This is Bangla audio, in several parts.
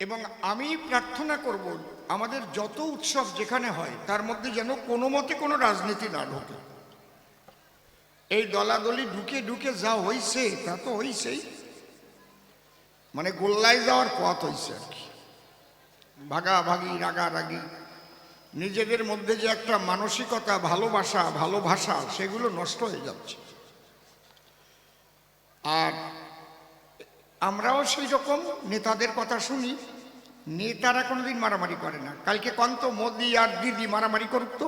এবং আমি প্রার্থনা করব আমাদের যত উৎসব যেখানে হয় তার মধ্যে যেন কোনো মতে কোনো রাজনীতি না ঢোকে। এই দলাদলি ঢুকে ঢুকে যা হইছে তা তো হইছেই, মানে গোল্লায় যাওয়ার পথ হইছে আর কি। ভাগাভাগি, রাগারাগি, নিজেদের মধ্যে যে একটা মানসিকতা, ভালোবাসা সেগুলো নষ্ট হয়ে যাচ্ছে। আর আমরাও সেই রকম নেতাদের কথা শুনি, নেতারা কোনোদিন মারামারি করে না। কালকে কন্ত মোদি আর দিদি মারামারি করুক তো,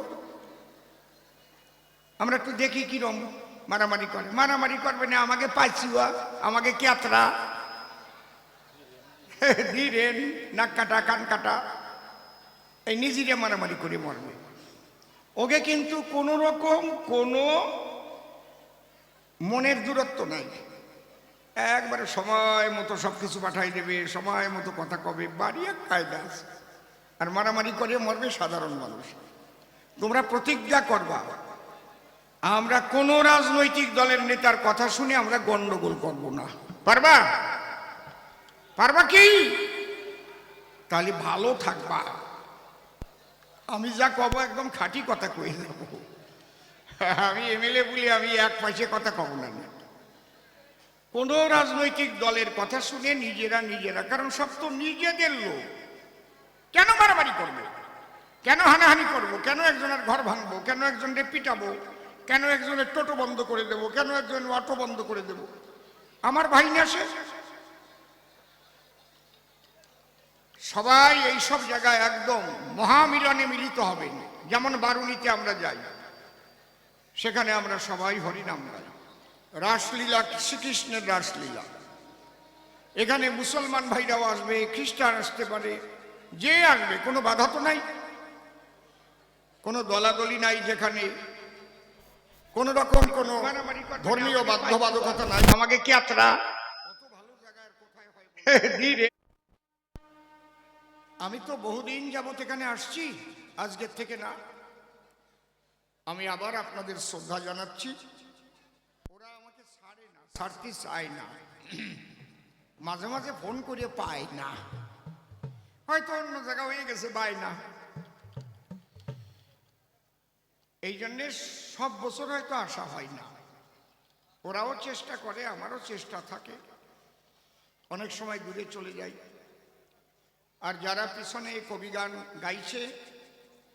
আমরা একটু দেখি কিরম মারামারি করে। মারামারি করবে না, আমাকে পাইছিয়া, আমাকে ক্যাতরা, ধীরেন, নাক কাটা, কান কাটা, এই নিজেরা মারামারি করে মরবে। ওকে কিন্তু কোনো রকম কোনো মনের দূরত্ব নাই, একবারে সময় মতো সব কিছু পাঠাই দেবে, সময় মতো কথা কবে, বাড়ি এক কায়দা আছে। আর মারামারি করে মরবে সাধারণ মানুষ। তোমরা প্রতিজ্ঞা করবা, আমরা কোনো রাজনৈতিক দলের নেতার কথা শুনে আমরা গন্ডগোল করব না। পারবা? পারবা কি? তাহলে ভালো থাকবা। আমি যা কব একদম খাঁটি কথা কয়ে যাব। আমি এমএলএ বলি আমি এক পয়সা কথা কব না। কোন রাজনৈতিক দলের কথা শুনে নিজেরা, কারণ সব তো নিজেদের লোক, কেন মারামারি করবো, কেন হানাহানি করবো, কেন একজনের ঘর ভাঙবো, কেন একজনের পিটাবো, কেন একজনের টোটো বন্ধ করে দেবো, কেন একজনের অটো বন্ধ করে দেবো? আমার ভাই না সে? সবাই এই সব জায়গায় একদম মহামিলনে মিলিত হবেন। যেমন বারুণীতে আমরা যাই, সেখানে আমরা সবাই হরিনাম গাই, রাসলীলা, শ্রীকৃষ্ণের রাসলীলা। এখানে মুসলমান ভাইরাও আসবে, খ্রিস্টান আসতে পারে, যে আসবে, কোনো বাধা তো নাই, কোনো দলাদলি নাই, যেখানে কোন রকম কোনো ধর্মীয় বাধ্যবাধকতা নাই। আমাকে ক্যাতরা ধীরে। আমি তো বহুদিন যাবত এখানে আসছি, আজকের থেকে না। আমি আবার আপনাদের শ্রদ্ধা জানাচ্ছি। ওরা আমাকে ছাড়ে না, ছাড়তে চায় না, মাঝে মাঝে ফোন করে পায় না, হয়তো অন্য জায়গা হয়ে গেছে, পায় না। এই জন্যে সব বছর হয়তো আসা হয় না। ওরাও চেষ্টা করে, আমারও চেষ্টা থাকে, অনেক সময় দূরে চলে যাই। আর যারা পিছনে কবিগান গাইছে,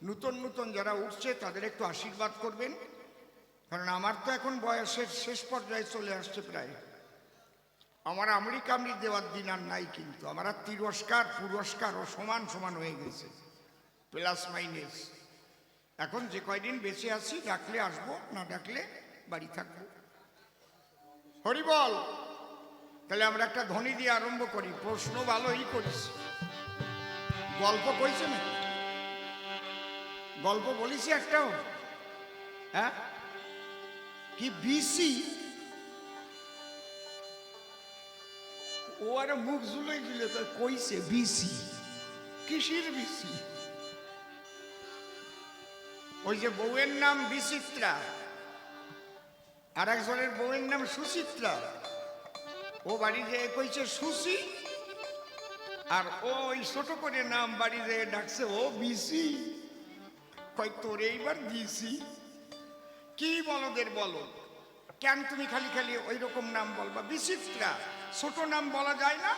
নূতন যারা উঠছে, তাদের একটু আশীর্বাদ করবেন, কারণ আমার তো এখন বয়সের শেষ পর্যায়ে চলে আসছে প্রায়। আমার আমরি কামড়ি দেওয়ার দিন আর নাই, কিন্তু আমার আর তিরস্কার পুরস্কারও সমান সমান হয়ে গেছে, প্লাস মাইনাস। এখন যে কয়দিন বেঁচে আছি, ডাকলে আসবো, না ডাকলে বাড়ি থাকবো। হরি বল। তাহলে আমরা একটা ধ্বনি দিয়ে আরম্ভ করি। প্রশ্ন ভালোই করিস, গল্প কইছে না? গল্প বলিস একটাও? হ্যাঁ, কি বিসি? ও আর মুখ ঝুলে ঝুলে তো কইছে বিসি। কিসির বিসি? ওই যে বউয়ের নাম বিচিত্রা, আর একজনের বউয়ের নাম সুচিত্রা। ও বাড়ি যেয়ে কইছে সুচি, আর ও ওই ছোট করে নাম বাড়ি যেয়ে ডাকছে ও বিসি। কয় তোর এইবার দিছি। কি বলদের বলো, কেন তুমি খালি খালি ওই রকম নাম বলবা? বিচিত্রা ছোট নাম বলা যায় না?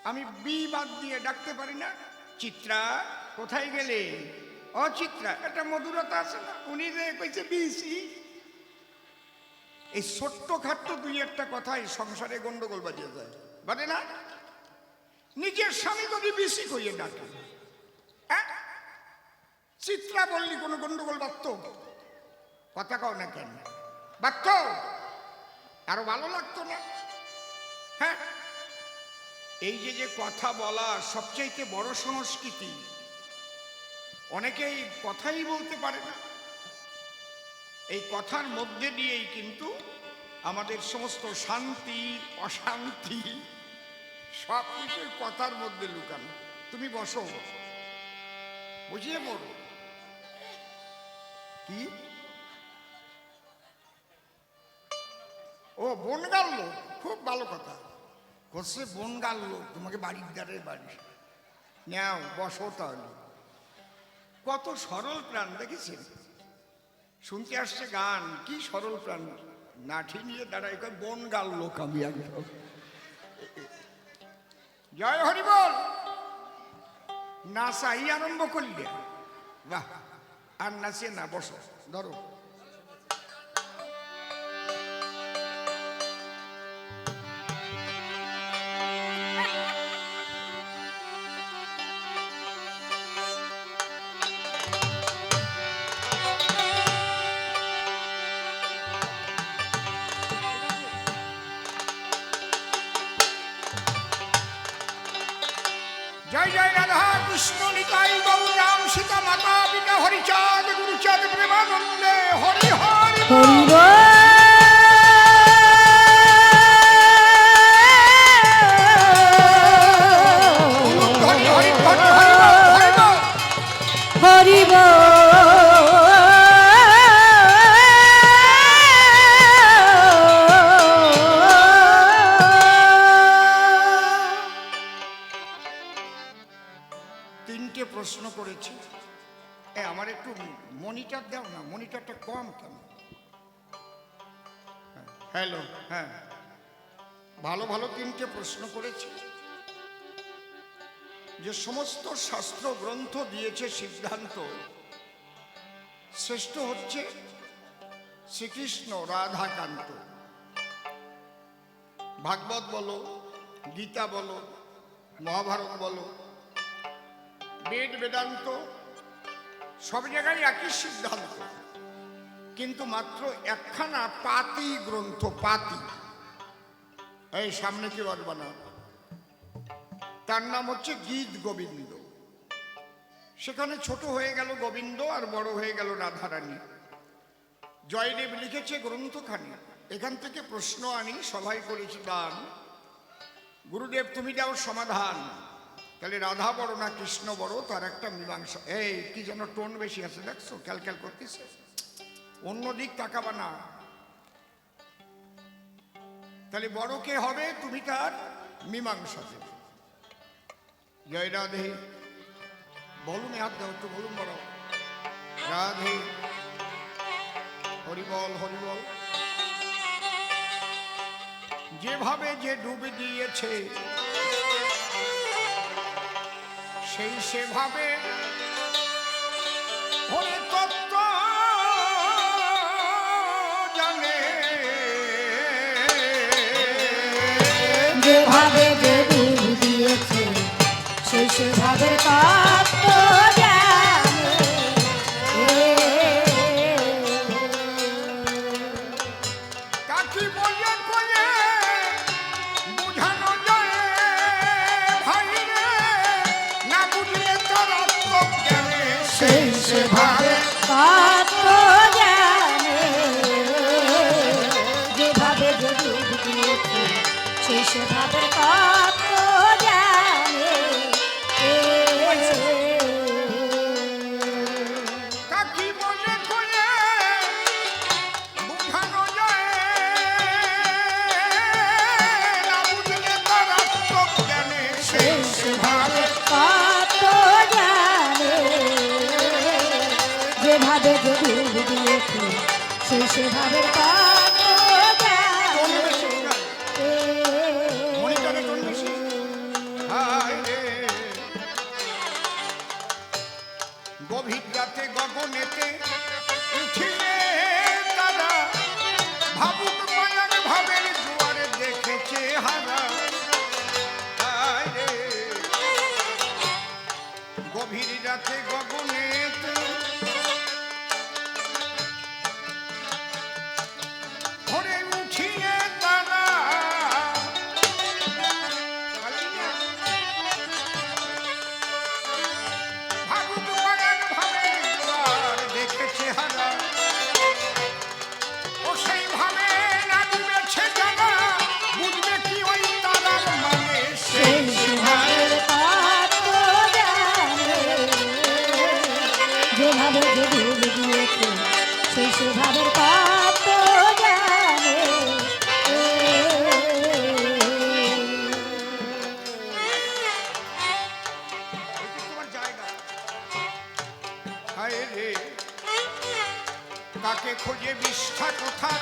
আমি বি বাদ দিয়ে ডাকতে পারি না? চিত্রা কোথায় গেলে? ও চিত্রা, একটা মধুরতা আছে না? উনি যে কইছে বিসি। এই ছোট্ট খাট্ট দুই একটা কথাই সংসারে গন্ডগোল বাজিয়ে যায়, বাজে না? নিজের স্বামী যদি বিসি কইয়ে ডাকে, চিত্রা বললি কোনো গন্ডগোল বাড়ত? কথা কও না কেন? বাড়ত? আরো ভালো লাগতো না? হ্যাঁ, এই যে কথা বলা সবচাইতে বড় সংস্কৃতি। অনেকেই কথাই বলতে পারে না। এই কথার মধ্যে দিয়েই কিন্তু আমাদের সমস্ত শান্তি অশান্তি সব কিছুই কথার মধ্যে লুকানো। তুমি বসো, বুঝিয়ে পড়ো। কি? ও বন গাল, খুব ভালো কথা, বলছে বনগাল লোক, তোমাকে বাড়ির দ্বারে বাড়ি নাও, বসো তাহলে। কত সরল প্রাণ দেখেছেন, শুনতে আসছে গান, কি সরল প্রাণ। নাঠি নিয়ে দাঁড়াই, বনগাল লোক আমি একদম। জয় হরি বল। নাচাই আরম্ভ করলে, বাহ, আর নাচে না, বসো, ধরো। জয় জয় রাধা কৃষ্ণ নিতাই গৌর রাম সীতা মাতা পিতা হরিচাঁদ গুরুচাঁদ প্রেমানন্দে হরি হরি বল। হরি বল। তিনটে প্রশ্ন করেছি, আমার একটু মনিটর দাও না, মনিটরটা কম কেন? হ্যালো, হ্যাঁ, ভালো ভালো তিনটে প্রশ্ন করেছি। যে সমস্ত শাস্ত্র গ্রন্থ দিয়েছে সিদ্ধান্ত, শ্রেষ্ঠ হচ্ছে শ্রীকৃষ্ণ রাধাকান্ত। ভাগবত বলো, গীতা বলো, মহাভারত বলো, বেদ বেদান্ত, সব জায়গায় একই সিদ্ধান্ত, কিন্তু মাত্র একখানা পাতি গ্রন্থ, পাতি, এই সামনে কি বলবা না, তার নাম হচ্ছে গীত গোবিন্দ। সেখানে ছোট হয়ে গেল গোবিন্দ আর বড় হয়ে গেল রাধারানী। জয়দেব লিখেছে গ্রন্থখানি, এখান থেকে প্রশ্ন আনি, সবাই করেছি দান, গুরুদেব তুমি দাও সমাধান। তাহলে রাধা বড় না কৃষ্ণ বড়, তার একটা মীমাংসা। এই কি যেন টোন বেশি আছে, দেখছো, ক্যালক্যাল করতেছে, অন্য দিক তাকাবা না। তাহলে বড় কে হবে, তুমি তার মীমাংসা দেবে। জয় রাধে বলুন, হাত দাও একটু, বলুন বড় রাধে, হরিবল হরিবল। যেভাবে যে ডুব দিয়েছে সেই সেভাবে হরে তত্ত্ব জানে। যেভাবে যে ডুব দিয়েছে সেই সেভাবে তত্ত্ব জানে। কাকি বলে কয়ে বুঝানো যায় ভাই রে, না বুঝলে তার আত্মজ্ঞানে সেই সেভাবে তত্ত্ব জানে। যেভাবে যে ডুব দিয়েছে সেই সেভাবে তত্ত্ব জানে। কাকি বলে কয়ে বুঝানো যায়, না বুঝলে তার আত্মজ্ঞানে সেই সেভাবে তত্ত্ব জানে। যেভাবে যে ডুব দিয়েছে সেই সেভাবে তত্ত্ব জানে। মনিটরে টোন বেশি। হায় রে, গভীর রাতে গগনেতে উঠিয়ে তারা ভাবুক মায়ার ভাবের জোয়ারে দেখেছে হারা। হায় রে, গভীর রাতে গগনেতে ভরে উঠিয়ে তারা ভাবুক মায়ার ভাবের জোয়ার দেখেছে হারা। ও সেইভাবে না ডুবেছে যারা, বুঝবে কি ওই তারার মানে। সেই সেই সেভাবে তত্ত্ব জানে। খোঁজে বিষ্ঠা কোথা,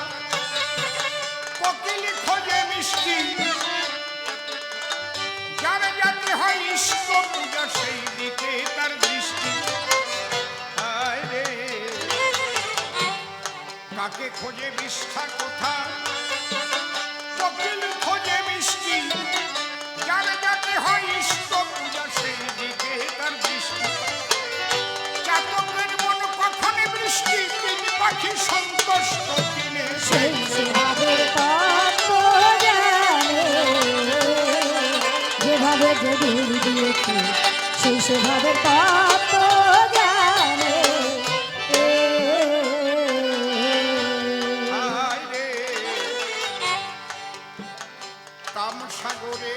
কোকিল খোঁজে মিষ্টি, যার যাতে হয় ইষ্ট পূজা সেই দিকে তার দৃষ্টি। হায় রে, কাকে খোঁজে বিষ্ঠা কোথা, কোকিল খোঁজে মিষ্টি, যার যাতে হয় ইষ্ট পূজা সেই দিকে তার দৃষ্টি। চাতকের মন কখনে বৃষ্টি, তিনি পাখি সন্তুষ্ট কিনে সেই সে ভাবের তত্ত্ব জানে, যেভাবে যে ডুব দিয়েছে সেই সে ভাবের তত্ত্ব জানে। হায় রে, কাম সাগরে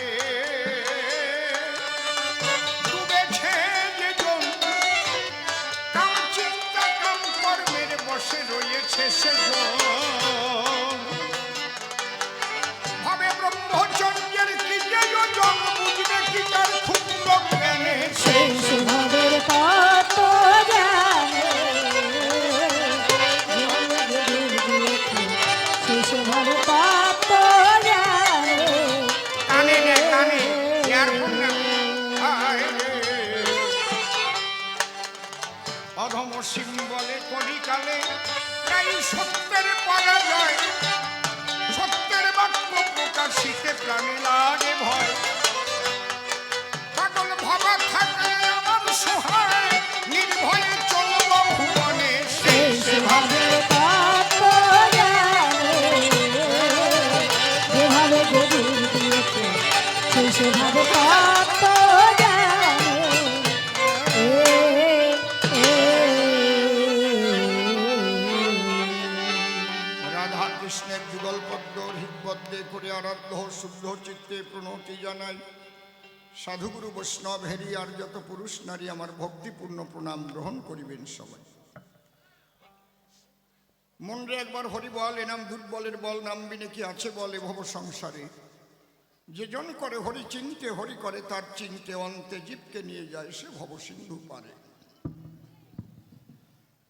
ডুবেছে যে জন, কাম চিন্তা কাম কর্মের বসে রয়েছে সে জন। ভাবে ব্রহ্মচর্যের কি যে যোজন, বুঝবে কি তার ক্ষুদ্র জ্ঞানে সেই সে ভাবের তত্ত্ব জানে, যেভাবে যে ডুব দিয়েছে সেই সে ভাবের তত্ত্ব জানে। কানে নে কানে, ইয়ারফোন না। হায় রে, অধম সিং বলে কলিকালে তাই সত্যের পরাজয়, সত্যের বাক্য প্রকাশিতে প্রাণে লাগে ভয়। পাগল ভাবা থাকলে আমার সহায়, নির্ভয়ে চলব ভুবনে সেই সে ভাবের তত্ত্ব জানে, যেভাবে যে ডুব দিয়েছে সেই সে ভাবের তত্ত্ব জানে। রাধা কৃষ্ণের যুগল পদ্ম হৃদপদ্মে করে আরাধ্য শুদ্ধ চিত্তে প্রণতি জানাই। সাধুগুরু বৈষ্ণব হেরি আর যত পুরুষ নারী আমার ভক্তিপূর্ণ প্রণাম গ্রহণ করিবেন সবাই। মনরে একবার হরি বল, এনাম দুর্বলের বল, নামবি নাকি আছে বলে ভব সংসারে। যে জন করে হরি চিনতে, হরি করে তার চিনতে, অন্তে জীবকে নিয়ে যায় সে ভব সিন্ধু পারে।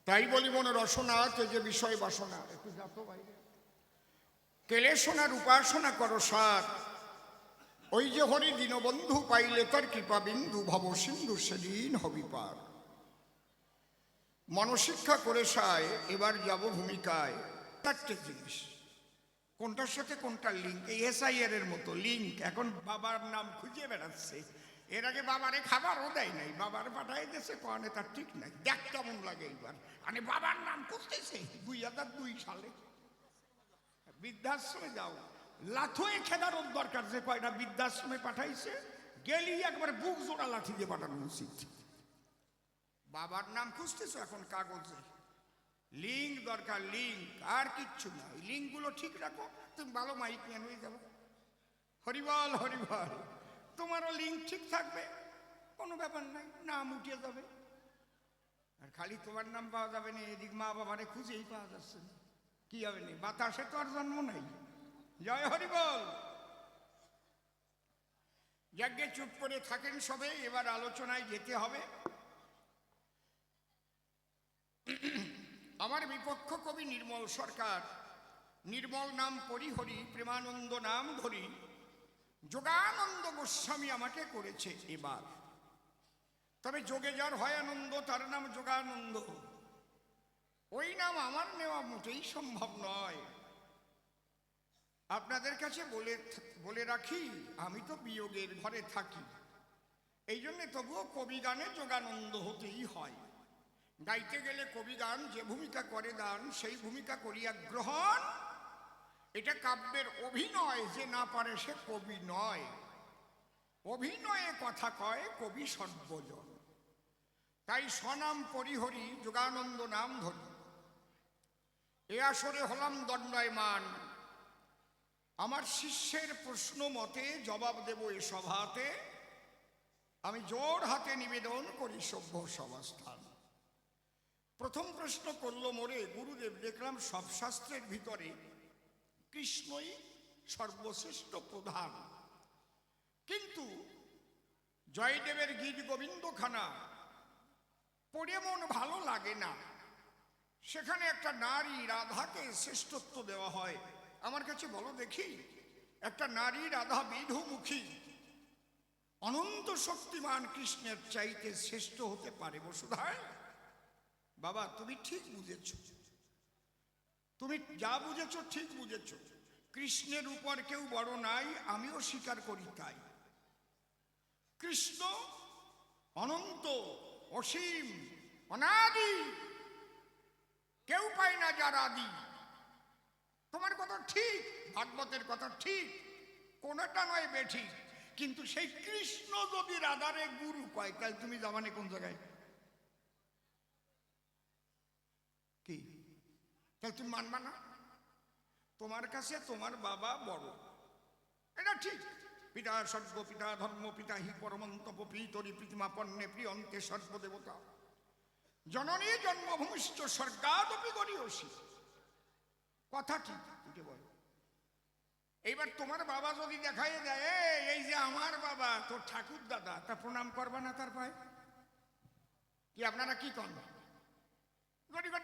তাই বলি মন রসনা যে বিষয় বাসনা, একটু যাতো বাইরে, কেলেশনার উপাসনা করো সার। ওই যে হরি দীনবন্ধু পাইলে তার কৃপা বিন্দু, ভব সিন্ধু সেদিন হবি পার। মনশিক্ষা করে সায়, এবার যাব ভূমিকায়। চারটে জিনিস, কোনটার সাথে কোনটার লিঙ্ক, এই এসআইআর এর মতো লিঙ্ক। এখন বাবার নাম খুঁজে বেড়াচ্ছে, এর আগে বাবারে খাবারও দেয় নাই, বাবার পাঠাই দিয়েছে কনে তার ঠিক নাই। দেখ কেমন লাগে এইবার, মানে বাবার নাম করতেছে 2002 সালে। বৃদ্ধাশ্রমে যাও, লাথুয়ে খেদানোর দরকার, যে কয়টা বৃদ্ধাশ্রমে পাঠাইছে গেলি একবার বুক জোড়া লাঠি দিয়ে পাঠানো উচিত। বাবার নাম খুঁজতেছো এখন কাগজে, লিঙ্ক দরকার, লিঙ্ক আর কিচ্ছু না। লিঙ্ক গুলো ঠিক রাখো, তুমি ভালো মাইক ম্যান হয়ে যাবে। হরিবল হরিবল, তোমারও লিঙ্ক ঠিক থাকবে, কোনো ব্যাপার নাই, নাম উঠে যাবে। আর খালি তোমার নাম পাওয়া যাবে না, এদিক মা বাবারে খুঁজেই পাওয়া যাচ্ছে না, কি হবে না, বাতাসে তো আর জন্ম নাই। জয় হরিবল। যজ্ঞে চুপ করে থাকেন সবে, এবার আলোচনায় যেতে হবে। আমার বিপক্ষ কবি নির্মল সরকার, নির্মল নাম পরিহরি, প্রেমানন্দ নাম ধরি, যোগানন্দ গোস্বামী আমাকে করেছে এবার। তবে যোগে যার হয় আনন্দ তার নাম যোগানন্দ, ওই নাম আমার নেওয়া মোটেই সম্ভব নয়। আপনাদের কাছে বলে রাখি, আমি তো বিয়োগের ঘরে থাকি, এই জন্য তবুও কবি গানে যোগানন্দ হতেই হয়। গাইতে গেলে কবি গান যে ভূমিকা করে দান, সেই ভূমিকা করিয়া গ্রহণ। এটা কাব্যের অভিনয়, যে না পারে সে কবি নয়। অভিনয়ে কথা কয় কবি সর্বজন। তাই স্বনাম পরিহরি, যোগানন্দ নাম ধরি। এ আসরে হলাম দণ্ডায়মান, আমার শিষ্যের প্রশ্ন মতে জবাব দেব এ সভাতে। আমি জোর হাতে নিবেদন করি সভ্য সভাস্থান। প্রথম প্রশ্ন করলো মোরে গুরুদেব, দেখলাম সব শাস্ত্রের ভিতরে কৃষ্ণই সর্বশ্রেষ্ঠ প্রধান, কিন্তু জয়দেবের গীত গোবিন্দখানা পড়ে মন ভালো লাগে না। সেখানে একটা নারী রাধাকে শ্রেষ্ঠত্ব দেওয়া হয়। আমার কাছে বলো দেখি, একটা নারী রাধা বিধুমুখী অনন্ত শক্তিমান কৃষ্ণের চাইতে শ্রেষ্ঠ হতে পারে বসুধায়? বাবা তুমি ঠিক বুঝেছ, তুমি যা বুঝেছ ঠিক বুঝেছ। কৃষ্ণের উপর কেউ বড় নাই, আমিও স্বীকার করি তাই। কৃষ্ণ অনন্ত, অসীম, অনাদি, কেউ পায় না যার আদি। তোমার কথা ঠিক, ভাগবতের কথা ঠিক, কোনটা নয় বেঠিক। কিন্তু সেই কৃষ্ণ যদি রাধারে গুরু কয়, তাহলে তুমি জামানে কোন জায়গায়? কি তাহলে তুমি মানবা না? তোমার কাছে তোমার বাবা বড়, এটা ঠিক। পিতা স্বর্গ, পিতা ধর্ম, পিতা হি পরমন্তপ, পিতরি প্রীতিমা পণ্যে প্রিয়ন্তে সর্বদেবতা, জননী জন্মভূমিষ্ঠ স্বর্গাদপি গরীয়সী। কথা ঠিক, উঠে বল। এইবার তোমার বাবা যদি দেখাই দেয় এই যে আমার বাবা তোর ঠাকুর দাদা, তা প্রণাম করবা না তার পায়? কি আপনারা কি করবেন?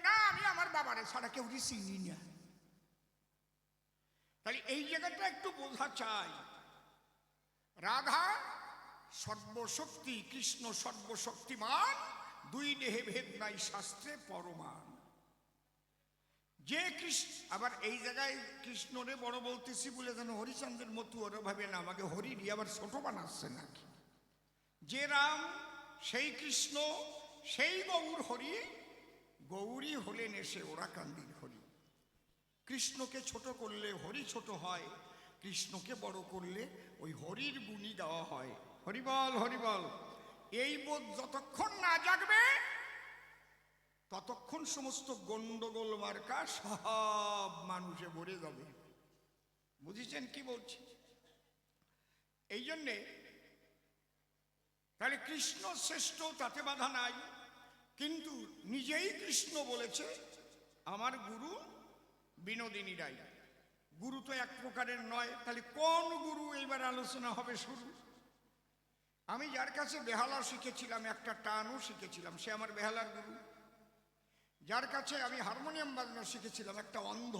না আমি আমার বাবারে ছাড়া কেউ চিনি না। তাহলে এই জায়গাটা একটু বোঝা চাই। রাধা সর্বশক্তি, কৃষ্ণ সর্বশক্তিমান, দুই দেহে ভেদ নাই শাস্ত্রে পরমান। যে কৃষ্ণ, আবার এই জায়গায় কৃষ্ণরে বড় বলতেছি বলে যেন হরিচন্দ্রের মতো ওরা ভাবে না আমাকে হরি দিয়ে আবার ছোট বানাচ্ছে নাকি। যে রাম সেই কৃষ্ণ, সেই গৌর হরি, গৌরী হলেন এসে ওরা কান্দির হরি। কৃষ্ণকে ছোট করলে হরি ছোট হয়, কৃষ্ণকে বড় করলে ওই হরির গুণী দেওয়া হয়। হরিবল হরিবল। এই বোধ যতক্ষণ না জাগবে ততক্ষণ সমস্ত গন্ডগোল মার্কা সব মানুষে ভরে যাবে। বুঝেছেন কি বলছি? এই জন্যে তাহলে কৃষ্ণ শ্রেষ্ঠ, তাতে বাধা নাই। কিন্তু নিজেই কৃষ্ণ বলেছে আমার গুরু বিনোদিনী রায়। গুরু তো এক প্রকারের নয়, তাহলে কোন গুরু এইবার আলোচনা হবে শুরু। আমি যার কাছে বেহালা শিখেছিলাম, একটা টানও শিখেছিলাম, সে আমার বেহালার গুরু। যার কাছে আমি হারমোনিয়াম বাজনা শিখেছিলাম, একটা অন্ধ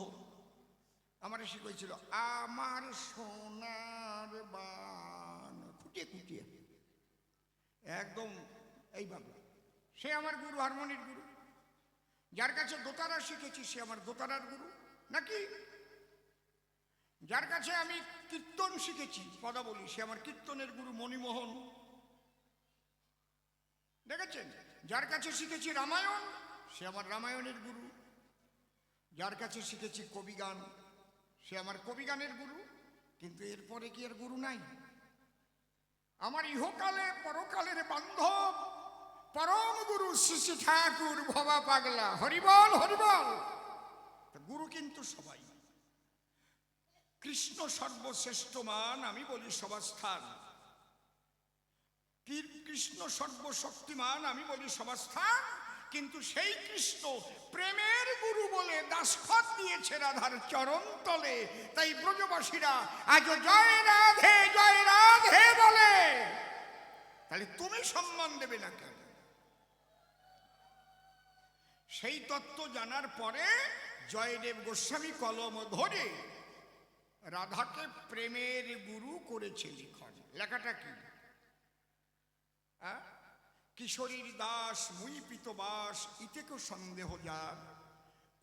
আমার শিখেছিল আমার সোনার বান, খুঁটিয়ে খুঁটিয়ে একদম এইভাবে, সে আমার গুরু, হারমোনির গুরু। যার কাছে দোতারা শিখেছি সে আমার দোতারার গুরু নাকি। যার কাছে আমি কীর্তন শিখেছি, পদাবলী, সে আমার কীর্তনের গুরু মণিমোহন। দেখেছেন? যার কাছে শিখেছি রামায়ণ, সে আমার রামায়ণের গুরু। যার কাছে শিখেছি কবিগান, সে আমার কবিগানের গুরু। কিন্তু এরপরে কি আর গুরু নাই? আমার ইহকালে পরকালের বান্ধব পরম গুরু শ্রী ঠাকুর ভবা পাগলা। হরিবল হরিবল। গুরু কিন্তু সবাই। কৃষ্ণ সর্বশ্রেষ্ঠ মান, আমি বলি সবাস্থান। কৃষ্ণ সর্বশক্তিমান, আমি বলি সবাস্থান। কিন্তু সেই কৃষ্ণ প্রেমের গুরু বলে দাসখত দিয়েছে রাধার চরণ তলে। তাই ব্রজবাসীরা আজ জয় রাধে বলে। তাহলে তুমি সম্মান দেবে না কেন? সেই তত্ত্ব জানার পরে জয়দেব গোস্বামী কলম ধরে রাধাকে প্রেমের গুরু করেছে লিখন। লেখাটা কি? কিশোরীর দাস মুই পিতবাস, ইতেকে সন্দেহ যার,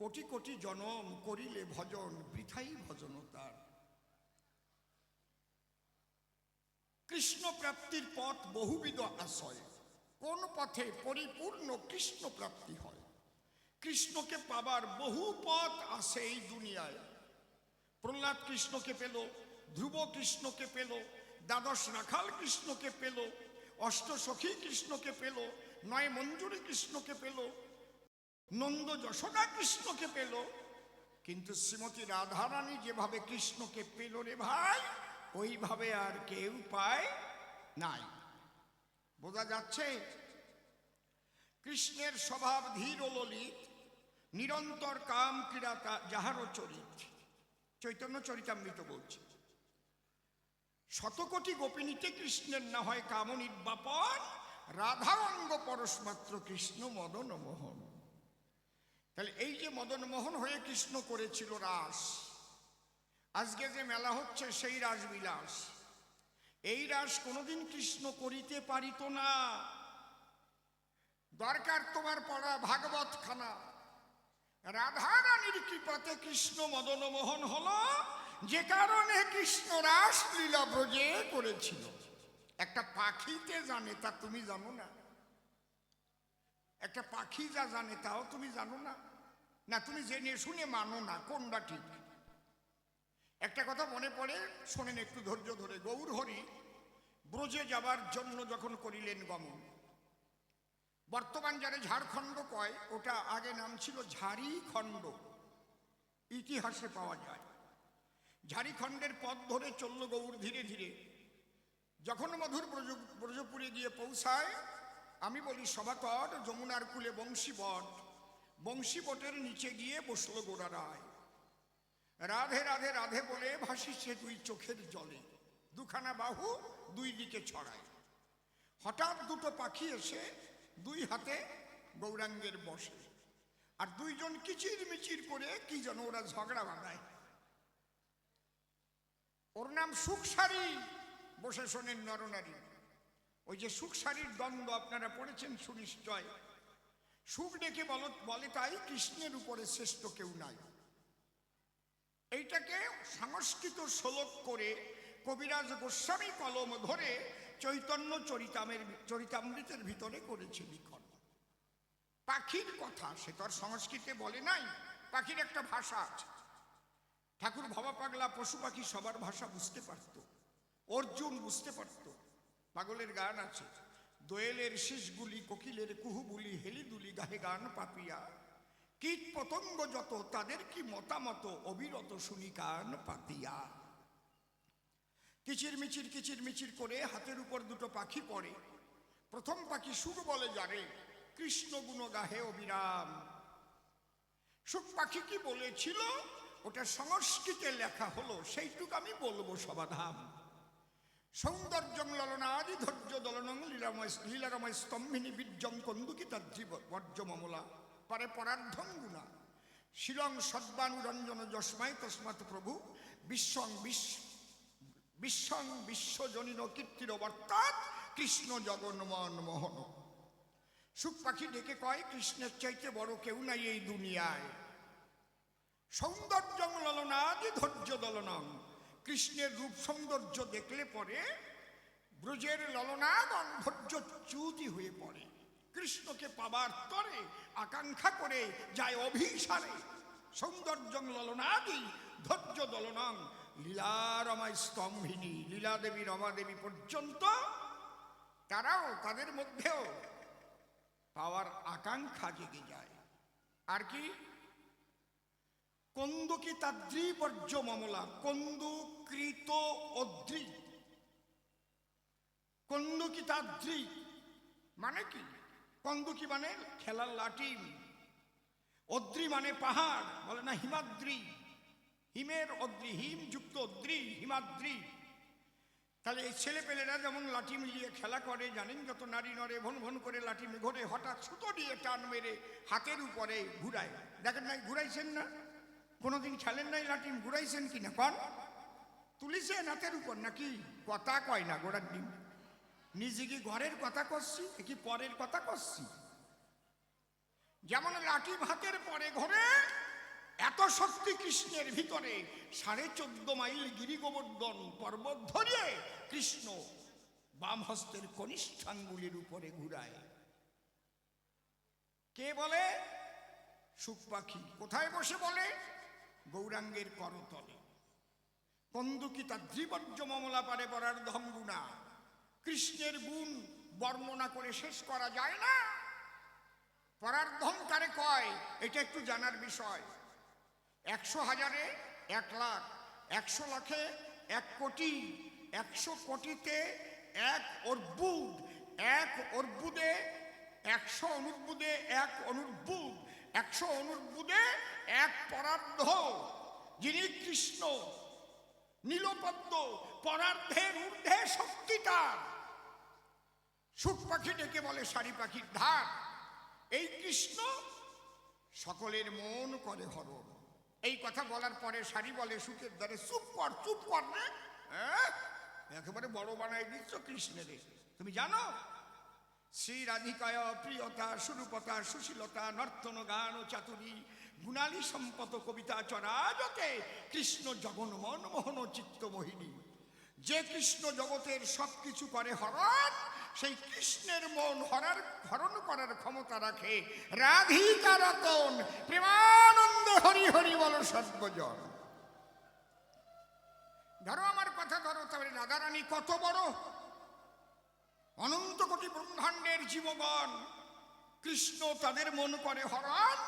কোটি কোটি জনম করিলে ভজন, বৃথাই ভজন তার। কৃষ্ণ প্রাপ্তির পথ বহুবিধ আশ্রয়। কোন পথে পরিপূর্ণ কৃষ্ণ প্রাপ্তি হয়? কৃষ্ণকে পাবার বহু পথ আছে এই দুনিয়ায়। প্রহ্লাদ কৃষ্ণকে পেল, ধ্রুব কৃষ্ণকে পেল, দ্বাদশ রাখাল কৃষ্ণকে পেল, অষ্টসখী কৃষ্ণকে পেল, নয় মঞ্জুরি কৃষ্ণকে পেল, নন্দ যশোদা কৃষ্ণকে পেল। কিন্তু শ্রীমতী রাধারানী যেভাবে কৃষ্ণকে পেল রে ভাই, ওইভাবে আর কেউ পায় নাই। বোঝা যাচ্ছে? কৃষ্ণের স্বভাব ধীর ও ললিত, নিরন্তর কাম ক্রীড়া যাহারও চরিত। চৈতন্য চরিতামৃত বলছে, শতকোটি গোপিনীতে কৃষ্ণের না হয় কাম নির্বাপন, রাধা অঙ্গ পরশমাত্র কৃষ্ণ মদন মোহন। তাহলে এই যে মদন মোহন হয়ে কৃষ্ণ করেছিল রাস, আজকে যে মেলা হচ্ছে সেই রাসবিলাস, এই রাস কোনোদিন কৃষ্ণ করিতে পারিত না। দরকার তোমার পড়া ভাগবত খানা। রাধারানীর কৃপাতে কৃষ্ণ মদন মোহন হলো, যে কারণে কৃষ্ণ রাস লীলা ব্রজে করেছিল। একটা পাখিতে জানে তা তুমি জানো না? একটা পাখি যা জানে তাও তুমি জানো না? না তুমি জেনে শুনে মানো না, কোনটা ঠিক? একটা কথা মনে পড়ে, শোনেন একটু ধৈর্য ধরে। গৌর হরি ব্রজে যাবার জন্য যখন করিলেন গমন, বর্তমান যারা ঝাড়খণ্ড কয়, ওটা আগে নাম ছিল ঝাড়িখণ্ড, ইতিহাসে পাওয়া যায়। ঝাড়িখণ্ডের পথ ধরে চলল গৌর ধীরে ধীরে। যখন মধুর ব্রজপুরে গিয়ে পৌঁছায়, আমি বলি সভাতট যমুনার কূলে বংশীবট, বংশীবটের নিচে গিয়ে বসলো গোরা রায়। রাধে রাধে রাধে বলে ভাসিছে দুই চোখের জলে, দুখানা বাহু দুই দিকে ছড়ায়। হঠাৎ দুটো পাখি এসে দুই হাতে গৌরাঙ্গের বসে, আর দুইজন কিচির মিচির করে কি যেন ওরা ঝগড়া বাঁধায়। ওর নাম সুখসারি, বসে শোনেন নরনারী। ওই যে সুখসারির দ্বন্দ্ব আপনারা পড়েছেন সুনিশ্চয়। সুখ ডেকে বলে তাই কৃষ্ণের উপরে শ্রেষ্ঠ কেউ নাই। এইটাকে সংস্কৃত শ্লোক করে কবিরাজ গোস্বামী কলম ধরে চৈতন্য চরিতামৃতের ভিতরে করেছে লিখন। পাখির কথা সে তো আর সংস্কৃতে বলে নাই, পাখির একটা ভাষা আছে। ঠাকুর ভবা পাগলা পশু পাখি সবার ভাষা বুঝতে পারত, অর্জুন বুঝতে পারত। পাগলের গান আছে, দোয়েলের শীষগুলি কোকিলের কুহুবুলি হেলিদুলি গাহে গান পাপিয়া, কীট পতঙ্গ যত তাদের কি মতামত অবিরত শুনি কান পাতিয়া। কিচির মিচির করে হাতের উপর দুটো পাখি পড়ে। প্রথম পাখি সুখ বলে যারে, কৃষ্ণ গুণ গাহে অবিরাম। সুখ পাখি কি বলেছিল ওটা সংস্কৃতে লেখা হলো, সেইটুকু আমি বলবো সমাধান। সৌন্দর্যং ললনাদি ধৈর্য দলনং লীলারময় স্তম্ভিনী বীর্যং কন্দুকি তাজ্জীব বর্জ্য মমলা পরে পরার্ধং গুণা শিলং সদ্বানুরঞ্জন যস্মাই তস্মাৎ প্রভু বিশ্বং বিশ্বজনীন কীর্তির বর্তাৎ কৃষ্ণ জগন্মোহন মোহন। সুখ পাখি ডেকে কয়, কৃষ্ণের চাইতে বড় কেউ নাই এই দুনিয়ায়। সৌন্দর্যং ললনাদি ধৈর্য দলনং, কৃষ্ণের রূপ সৌন্দর্য দেখলে পরে ব্রজের ললনাগণ ধৈর্য চ্যুতি হয়ে পড়ে। কৃষ্ণকে পাবার তরে আকাঙ্ক্ষা করে যায় অভিসারে। সৌন্দর্যং ললনাদি ধৈর্য দলনং লীলারমায় স্তম্ভিনী, লীলাদেবী রমাদেবী পর্যন্ত তারাও তাদের মধ্যেও পাওয়ার আকাঙ্ক্ষা জেগে যায়। আর কি কন্দুকি তাদ্রি বর্জ্য মামলা, কন্দুকৃত অদ্রি, কন্দুকি তাদ্রি মানে কি? কন্দুকি মানে খেলার লাটিম, অদ্রি মানে পাহাড়, বলে না হিমাদ্রি, হিমের অদ্রি, হিম যুক্ত অদ্রি হিমাদ্রি। তাহলে এই ছেলেপেলেরা যেমন লাঠি মিলিয়ে খেলা করে, জানেন যত নারী নরে ভন ভন করে লাঠি ঘোরে, হঠাৎ সুতো দিয়ে টান মেরে হাতের উপরে ঘুরায়। দেখেন নাই, ঘুরাইছেন না? কোনোদিন খেলেন নাই লাঠি, ঘুরাইছেন কিনা কন? তুলিছেন হাতের উপর নাকি? কথা কয় না গোড়ার ডিম। নিজে কি ঘরের কথা করছি কি পরের কথা করছি? যেমন লাঠি হাতের পরে ঘোরে, এত শক্তি কৃষ্ণের ভিতরে। 14.5 মাইল গিরি গোবর্ধন পর্বত ধরিয়ে কৃষ্ণ বাম হস্তের কনিষ্ঠাঙ্গুলির উপরে ঘুরায়। কে বলে? সুখ পাখি। কোথায় বসে বলে? গৌরাঙ্গের করতলে। কন্দুকি তাদ্রিবর্জ্য মামলা পারে পরার ধমগুনা। কৃষ্ণের গুণ বর্ণনা করে শেষ করা যায় না। পরার্ধম কারে কয় এটা একটু জানার বিষয়। 100,000-এ 1 লাখ, 100 লাখে 1 কোটি, 100 কোটিতে 1 অর্বুদ, 1 অর্বুদে 100 অনুর্বুদে 1 অনুর্বুদ, 100 অনুর্বুদে 1 পরার্ধ। যিনি কৃষ্ণ নীলপদ্ম, পরার্ধের ঊর্ধ্বে শক্তিটা। সুখ পাখি ডেকে বলে সারি পাখির ধার। এই কৃষ্ণ সকলের মন করে হরণ। এই কথা বলার পরে শাড়ি বলে সুখের দ্বারে, চুপ কর রে, হ্যাঁ? একেবারে বড় বানাই দিচ্ছ কৃষ্ণের। তুমি জানো শ্রী রাধিকায় প্রিয়তা সুরূপতা সুশীলতা নর্তন গান ও চাতুরী গুণালী সম্পত কবিতা চরাজতে কৃষ্ণ জগন্মন মোহন চিত্ত মোহিনী। যে কৃষ্ণ জগতের সবকিছু করে হরণ, সেই কৃষ্ণের মন হরণ করার ক্ষমতা রাখে রাধিকা রতন। প্রেমানন্দে হরি হরি বল সর্বজন। ধরো আমার কথা ধরো, তবে রাধারানী কত বড়, অনন্ত কোটি ব্রহ্মাণ্ডের জীবগণ কৃষ্ণ তাদের মন করে হরণ,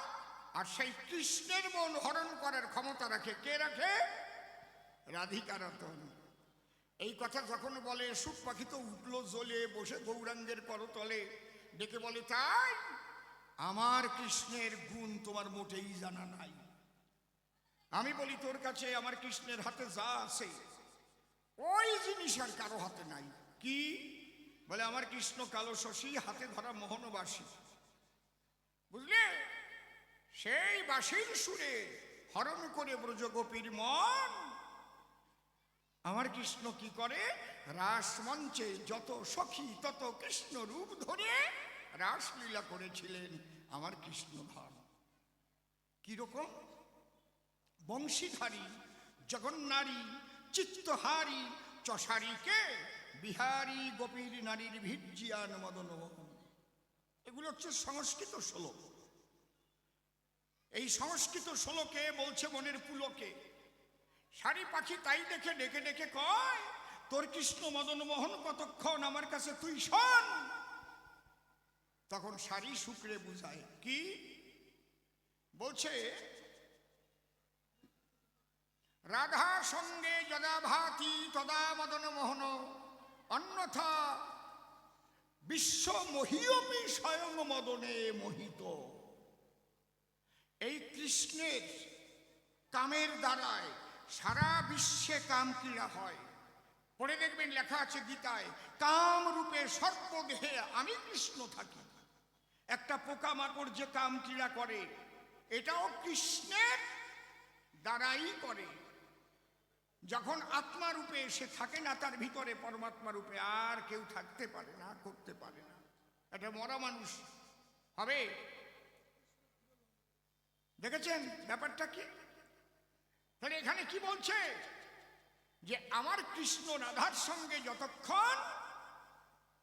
আর সেই কৃষ্ণের মন হরণ করার ক্ষমতা রাখে কে রাখে? রাধিকা রতন। এই কথা যখন বলে সুখ পাখি তো উঠলো জ্বলে, বসে গৌরাঙ্গের করতলে ডেকে বলে, তাই আমার কৃষ্ণের গুণ তোমার মোটেই জানা নাই। আমি বলি তোর কাছে আমার কৃষ্ণের হাতে যা আছে ওই জিনিস আর কারো হাতে নাই। কি? বলে আমার কৃষ্ণ কালো শশী, হাতে ধরা মোহনবাসী। বুঝলে? সেই বাঁশির সুরে হরণ করে ব্রজগোপীর মন। আমার কৃষ্ণ কি করে? রাস মঞ্চে যত সখী তত কৃষ্ণ রূপ ধরে রাসলীলা করেছিলেন আমার কৃষ্ণধাম। কিরকম? বংশীধারী জগন্নারী চিত্তহারী চষারীকে বিহারী গোপীর নারীর ভিজ্জিয়ান মদন। এগুলো হচ্ছে সংস্কৃত শ্লোক। এই সংস্কৃত শ্লোকে বলছে মনের পুলকে। শাড়ি পাখি তাই দেখে ডেকে ডেকে কয়, তোর কৃষ্ণ মদন মোহন কতক্ষণ, আমার কাছে তুই শোন। তখন শাড়ি শুক্রে বুঝায় কি বলছে, রাধা সঙ্গে যদা ভাতি তদা মদন মোহন, অন্যথা বিশ্ব মহীয়পি স্বয়ং মদনে মোহিত। এই কৃষ্ণের কামের দ্বারায় সারা বিশ্বে কাম ক্রীড়া হয়। পড়ে দেখবেন লেখা আছে গীতায়, কাম রূপে সর্বদেহে আমি কৃষ্ণ থাকি। একটা পোকামাকড় যে কাম ক্রীড়া করে, এটাও কৃষ্ণের দ্বারাই করে। যখন আত্মা রূপে সে থাকে না, তার ভিতরে পরমাত্মা রূপে আর কেউ থাকতে পারে না, করতে পারে না। এটা মরা মানুষ হবে। দেখেছেন ব্যাপারটা কি? তাহলে এখানে কি বলছে? যে আমার কৃষ্ণ রাধার সঙ্গে যতক্ষণ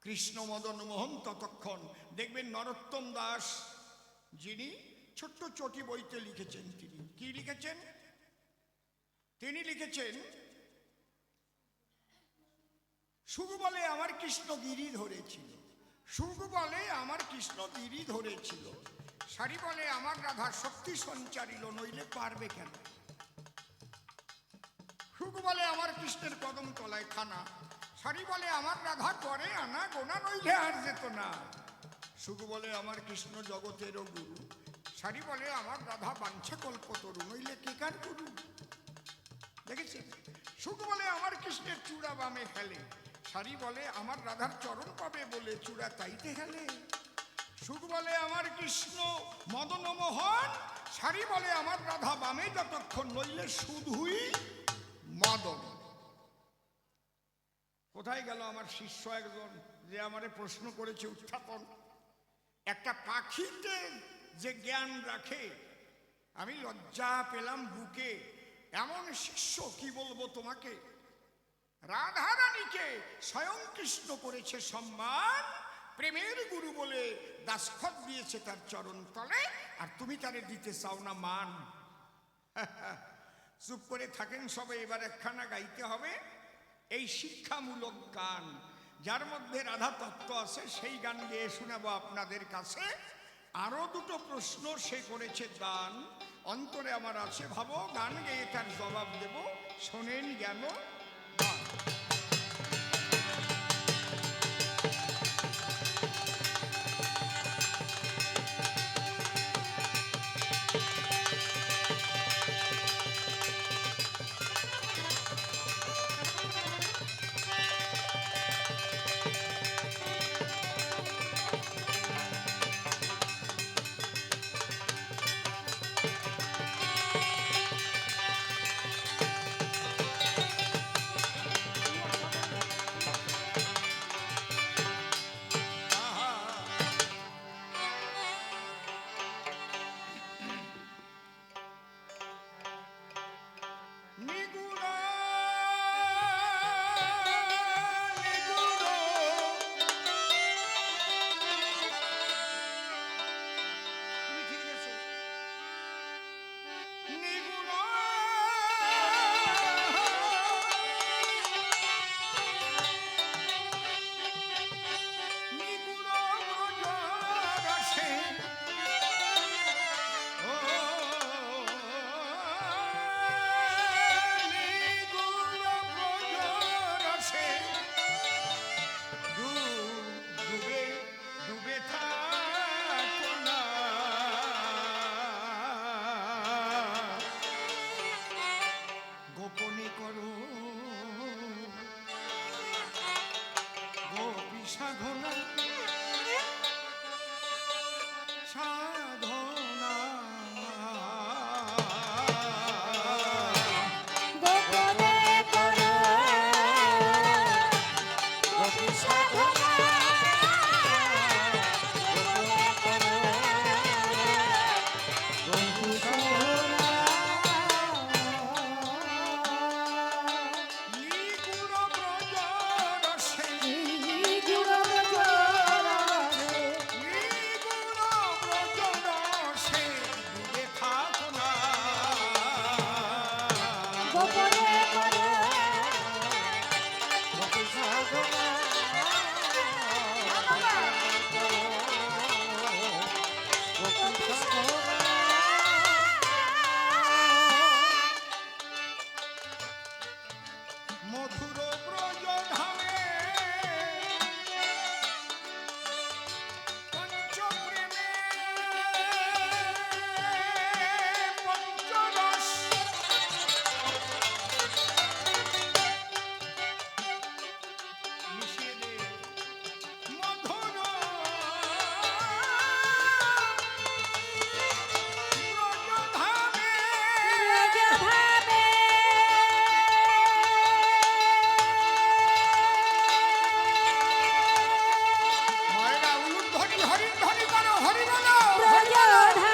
কৃষ্ণ মদন মোহন ততক্ষণ। দেখবেন নরোত্তম দাস যিনি ছোট্ট চটি বইতে লিখেছেন, তিনি কি লিখেছেন? তিনি লিখেছেন, সুখ বলে আমার কৃষ্ণ গিরি ধরেছিল, সুখ বলে আমার কৃষ্ণ গিরি ধরেছিল, শাড়ি বলে আমার রাধার শক্তি সঞ্চারিল, নইলে পারবে কেন। সুখ বলে আমার কৃষ্ণের কদম তলায় খানা, শাড়ি বলে আমার রাধা করে আনা গোনা, নইলে আর যেত না। সুখ বলে আমার কৃষ্ণ জগতেরও গুরু, শাড়ি বলে আমার রাধা বাঞ্ছা কল্পতরু, নইলে কে কার গুরু। দেখেছেন? সুখ বলে আমার কৃষ্ণের চূড়া বামে হেলে, শাড়ি বলে আমার রাধার চরণ পাবে বলে চূড়া তাইতে হেলে। সুখ বলে আমার কৃষ্ণ মদন মোহন, শাড়ি বলে আমার রাধা বামে যতক্ষণ, নইলে শুধুই মদন। কোথায় গেল আমার শিষ্য একজন যে আমারে প্রশ্ন করেছে উত্থাপন? একটা পাখিতে যে জ্ঞান রাখে, আমি লজ্জা পেলাম বুকে। এমন শিষ্য কি বলবো তোমাকে। রাধারানীকে স্বয়ং কৃষ্ণ করেছে সম্মান, প্রেমের গুরু বলে দাসখত দিয়েছে তার চরণ তলে, আর তুমি তারে দিতে চাও না মান। চুপ করে থাকেন সবাই, এবার একখানা গাইতে হবে এই শিক্ষামূলক গান, যার মধ্যে রাধা তত্ত্ব আছে, সেই গান গেয়ে শোনাবো আপনাদের কাছে। আরো দুটো প্রশ্ন সে করেছে গান, অন্তরে আমার আছে, ভাবো গান গেয়ে তার জবাব দেব। শোনেন জ্ঞান গান। সাধনা সাধনা গোপনে করো গোপী সাধনা গোপনে করো গোপী সাধনা নিগুণ ব্রজ রসে নিগুণ জোড়ারে নিগুণ ব্রজ রসে ডুবে থাকো না গোপনে করো গোপী সাধনা গোপী সাধনা মধুর ব্রজ ধামে পঞ্চপ্রেমে পঞ্চরস মিশিয়ে দে মধুর ব্রজ ধামে রাজধামে মায়েরা উলুধ্বনি হরিধ্বনি করো হরি বলো ব্রজধাম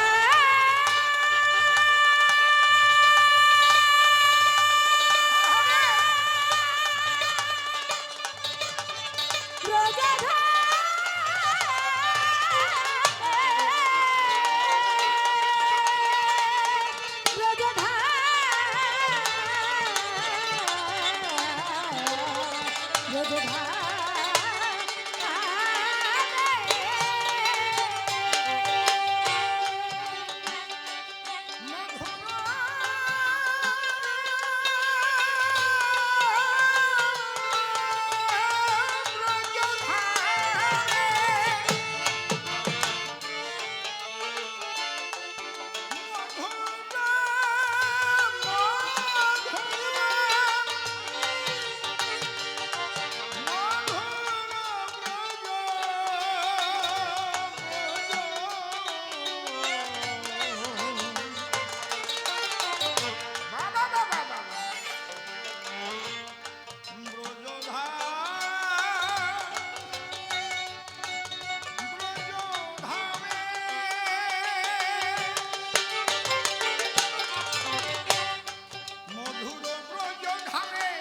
মধুর ব্রজ ধামে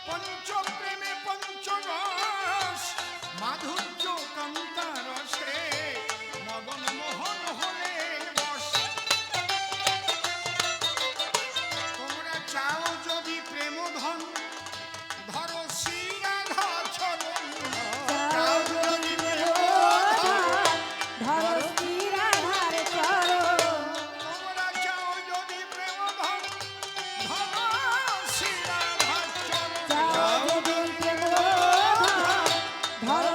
পঞ্চপ্রেমে পঞ্চরস মাধুর্য কান্তা রসে মদন মোহন হলে বস তোমরা চাও যদি প্রেম ধন ধরো শ্রীরাধা চরণ চাও যদি প্রেম ধন তোমরা চাও যদি প্রেম ধন ধরো শ্রীরাধা চরণ চাও যদি প্রেম ধন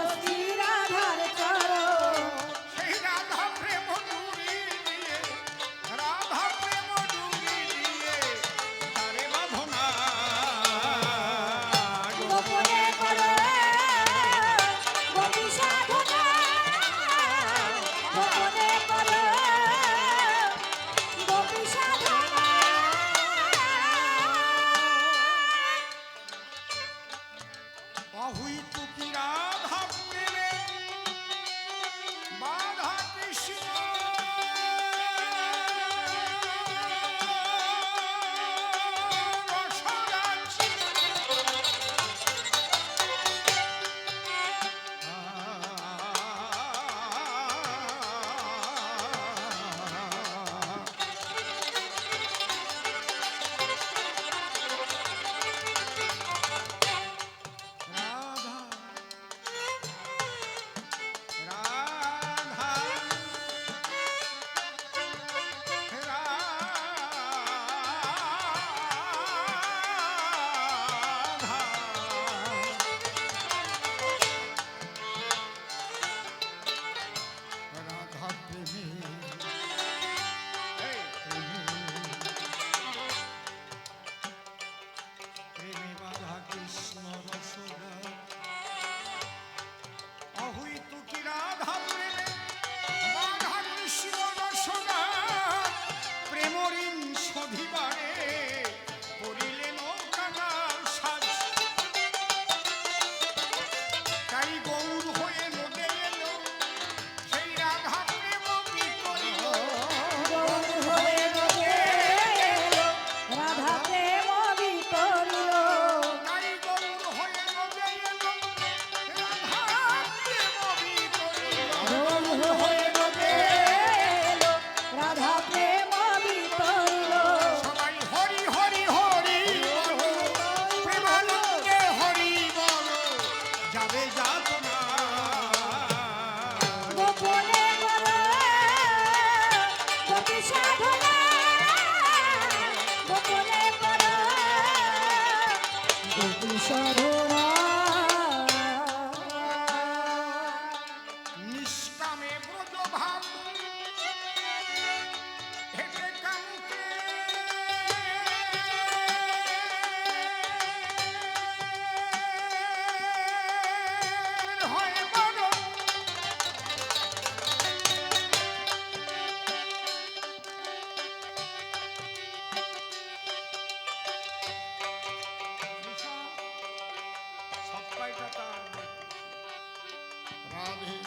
রাধে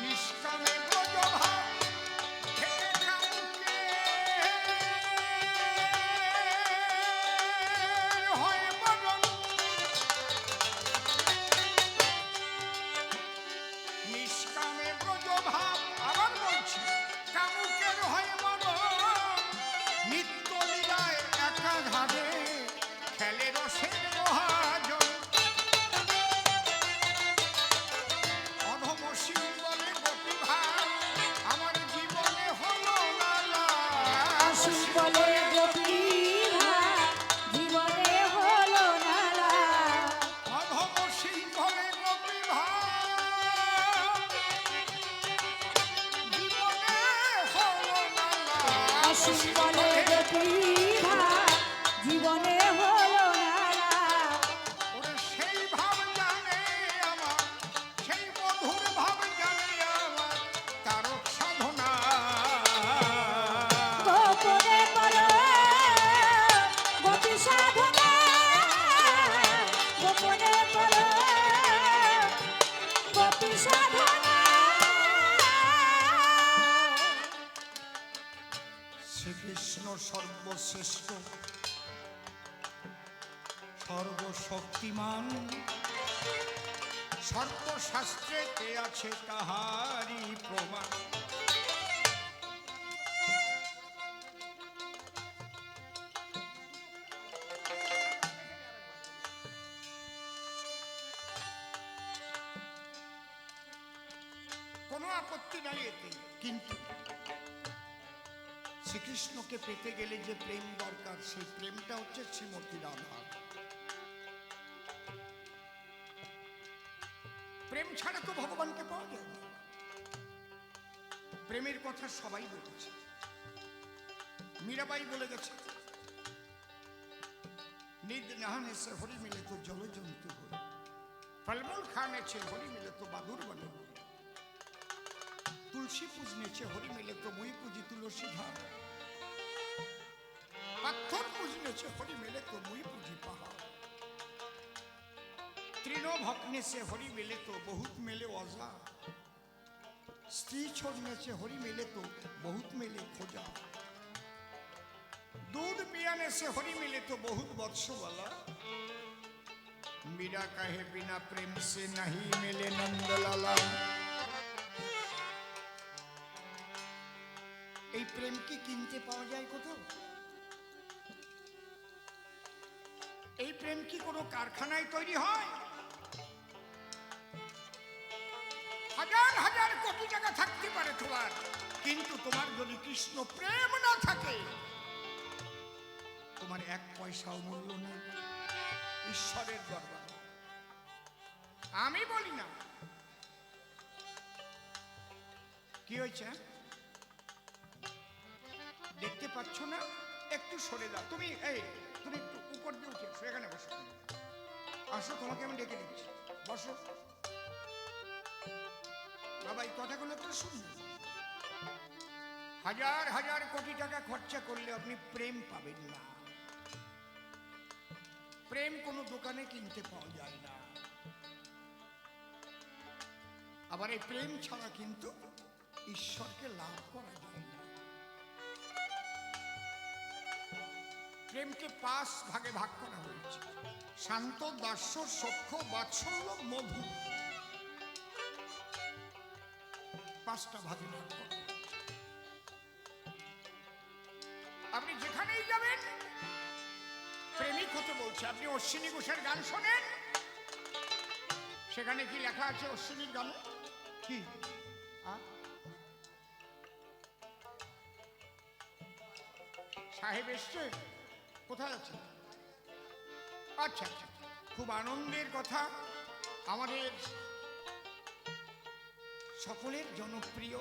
নিষ্কামে ব্রজভাব থেকে কাউকে হয় মরণ, নিষ্কামে ব্রজভাব আবার বলছি কামুকের হয় মরণ, নিত্য লীলায় একাধারে খেলে রসের মহাজন, অধম শিবলে গোপীভাব আমার জীবনে হলো না লাভ। শিবলে গোপীরা জীবনে হলো না লাভ। অধম শিবলে গোপীভাব জীবনে হলো না লাভ। শিবলে গোপীরা জীবনে হলো না লাভ। ওরে সেই ভাব জানে আমার, সেই মধুর ভাব জানে আমার তারক সাধনা। গোপনে করো গোপী সাধনা, গোপনে করো গোপী সাধনা। শ্রীকৃষ্ণ সর্বশ্রেষ্ঠ সর্বশক্তিমান, সর্বশাস্ত্রেতে আছে তাহারি প্রমাণ। কোনো আপত্তি নাই এতে, কিন্তু শ্রীকৃষ্ণকে পেতে গেলে যে প্রেম দরকার সেই প্রেমটা হচ্ছে শ্রীমতী রাধা। প্রেম ছাড়া তো ভগবানকে পাওয়া যায় না। প্রেমের কথা সবাই বলেছে, মীরাবাই বলে গেছে নিদ নহানে সে হরি মিলে তো জল জন্তু হরি, ফলমূল খানে ছে হরি মিলে তো বাদুর বনে, তুলসী पूजनेছে হরি মিলে তো মুই पूजी तुलसी धाम, पत्थर पूजनेছে হরি মিলে তো মুই पूजी पहाड़, तीनों भक्ने से हरि मिले तो बहुत मिले औजा, स्त्री छोड़ने से हरि मिले तो बहुत मिले खोजा, दूध पियाने से हरि मिले तो बहुत वत्स वाला, मीरा कहे बिना प्रेम से नहीं मिले नंदलाला। এই প্রেম কি কিনতে পাওয়া যায় কোথাও? এই প্রেম কি কোনো কারখানায় তৈরি হয়? হাজার হাজার কোটি টাকা থাকতে পারে তোমার, কিন্তু তোমার যদি কৃষ্ণ প্রেম না থাকে তোমার এক পয়সাও মূল্য নেই ঈশ্বরের দরবারে। আমি বলি না। কি হয়েছে দেখতে পাচ্ছ না? একটু সরে দাও। তুমি তুমি একটু উপর দিয়ে উঠে এসো, এখানে বসো। আসো, তোমাকে আমি ডেকে দিচ্ছি, বসো। বাবা এই কথাগুলো তো শুনুন। হাজার হাজার কোটি টাকা খরচা করলে আপনি প্রেম পাবেন না। প্রেম কোনো দোকানে কিনতে পাওয়া যায় না। আবার এই প্রেম ছাড়া কিন্তু ঈশ্বরকে লাভ করা যায় না। প্রেমকে 5 ভাগে ভাগ করা হয়েছে, শান্ত, দাস্য, সখ্য, বাৎসল্য, মধু। 5টা ভাগে ভাগ করা। আপনি যেখানেই যাবেন প্রেমিক হতে বলছে। আপনি অশ্বিনী ঘোষের গান শোনেন, সেখানে কি লেখা আছে অশ্বিনীর গানে? কি সাহেব এসছে? কোথায় আছে? আচ্ছা আচ্ছা, খুব আনন্দের কথা। আমাদের সকলের জনপ্রিয়,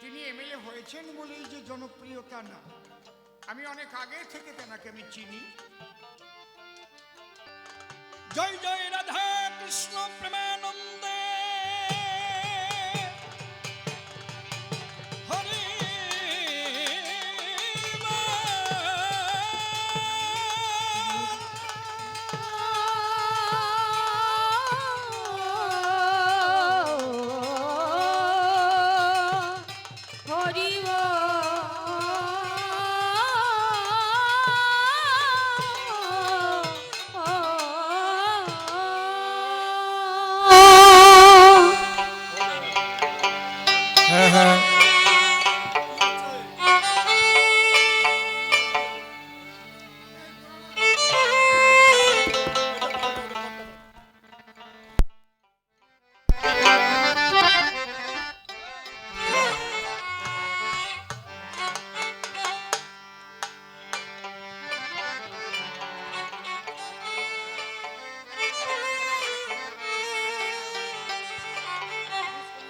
তিনি এমএলএ হয়েছেন বলেই যে জনপ্রিয়তা না, আমি অনেক আগে থেকে তেনাকে আমি চিনি। জয় জয় রাধা কৃষ্ণ প্রেমানন্দে হরে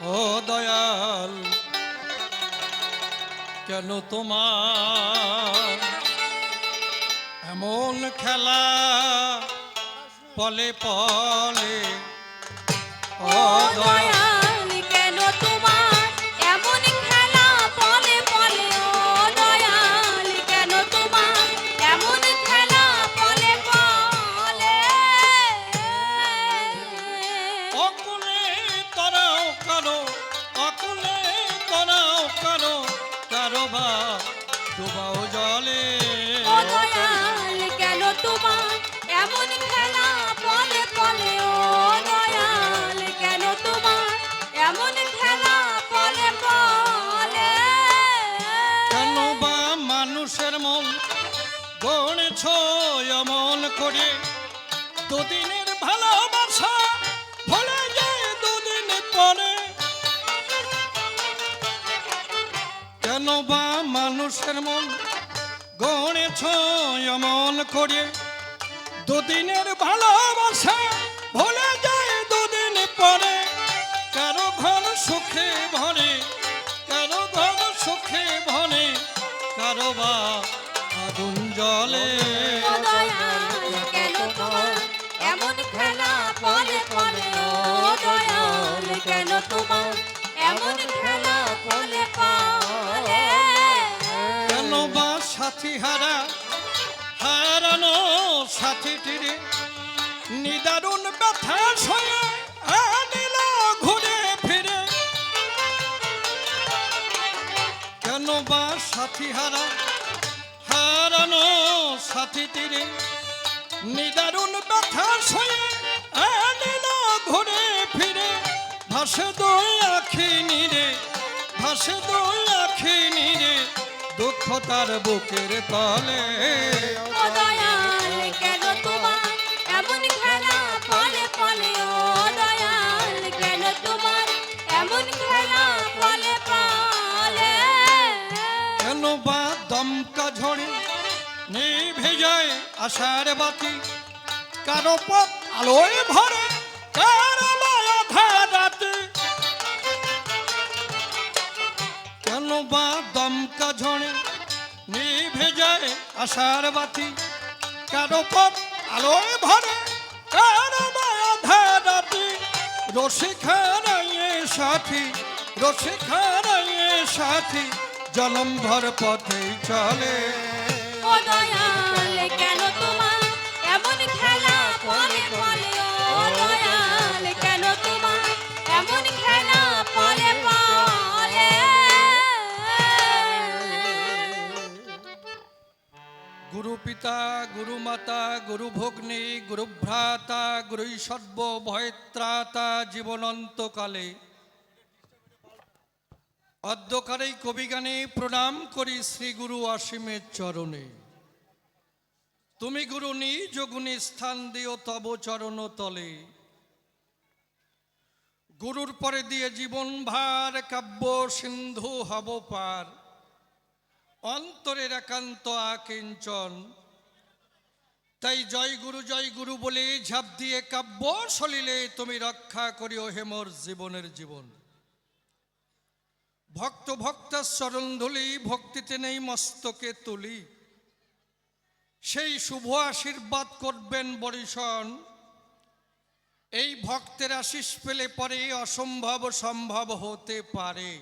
ও দয়াল কেন তোমার এমন খেলা পলে পলে ও দয়াল কেন তোমার এমন খেলা পলে পলে ও দয়াল কেন তোমার এমন খেলা পলে পলে অকুলে তরাও কারো অকুলে তরাও কারো কারো বা ডুবাও জলে ও দয়াল কেন তোমার এমন খেলা পলে পলে ও দয়াল কেন তোমার এমন খেলা পলে পলে কেন বা মানুষের মন গড়েছ এমন করে দুদিনের ভালোবাসা ভুলে যায় দুদিন পরে কেন বা মানুষের মন গড়েছ এমন করে দুদিনের ভালোবাসা ভুলে যায় দুদিন পরে কারো ঘর সুখে ভরে কারো ঘর সুখে ভরে কারো বা আগুন জলে ও দয়াল কেন তোমার এমন খেলা পলে পলে ও দয়াল কেন তোমার এমন খেলা পলে পলে কেন বা সাথী হারানো সাথীটিরে নিদারুণ ব্যথা সয়ে আনিল ঘুরে ফিরে কেন বা সাথী হারানো সাথীটিরে নিদারুণ ব্যথা সয়ে আনিল ঘুরে ফিরে ভাসে দুই আখি নিরে ভাসে দুই আখি নিরে দুঃখ তার বুকের তলে ও দয়াল কেন তোমার এমন খেলা পলে পলে ও দয়াল কেন তোমার এমন খেলা পলে পলে কেন বা দমকা ঝড়ে নিভে যায় আশার বাতি কারো পথ আলোয় ভরে কারো বা আধা রাতে কেন বা দমকা ঝড়ে নিভে যায় আশার বাতি কারো পথ আলোয় ভরে কারো বা আধা রাতে রসিখারাইয়ে সাথী জনম ভর পথেই চলে ও দয়াল কেন তোমার এমন খেলা পলে পলে ও দয়াল কেন তোমার এমন খেলা পলে পলে গুরু পিতা গুরু মাতা গুরু ভগ্নী গুরু ভ্রাতা গুরুই সর্ব ভয়ত্রাতা জীবনন্তকালে অদ্যকারেই কবিগানে প্রণাম করি শ্রী গুরু অসীমের চরণে তুমি গুরু নিজ গুণে স্থান দিও তব চরণ তলে গুরুর পরে দিয়ে জীবন ভার কাব্য সিন্ধু হব পার অন্তরের একান্ত আকিঞ্চন তাই জয় গুরু বলে ঝাঁপ দিয়ে কাব্য সলিলে তুমি রক্ষা করিও হেমর জীবনের জীবন ভক্ত চরণ ধুলি ভক্তিতে নেই মস্তকে তুলি সেই শুভ আশীর্বাদ করবেন বরিশন এই ভক্তের আশিস পেলে পরে অসম্ভব সম্ভব হতে পারে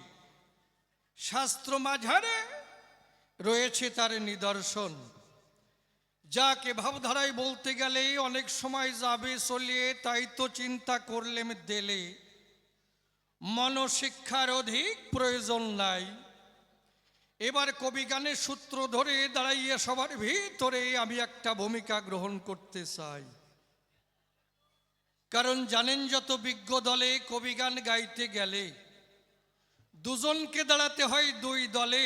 শাস্ত্র মাঝারে রয়েছে তার নিদর্শন যাকে ভাবধারায় বলতে গেলে অনেক সময় যাবে চলিয়ে তাই তো চিন্তা করলেম দেলে মনশিক্ষার অধিক প্রয়োজন নাই এবার কবি গানের সূত্র ধরে দাঁড়াইয়ে সবার ভিতরে আমি একটা ভূমিকা গ্রহণ করতে চাই কারণ জানেন যত বিজ্ঞ দলে কবি গান গাইতে গেলে দুজনকে দাঁড়াতে হয় দুই দলে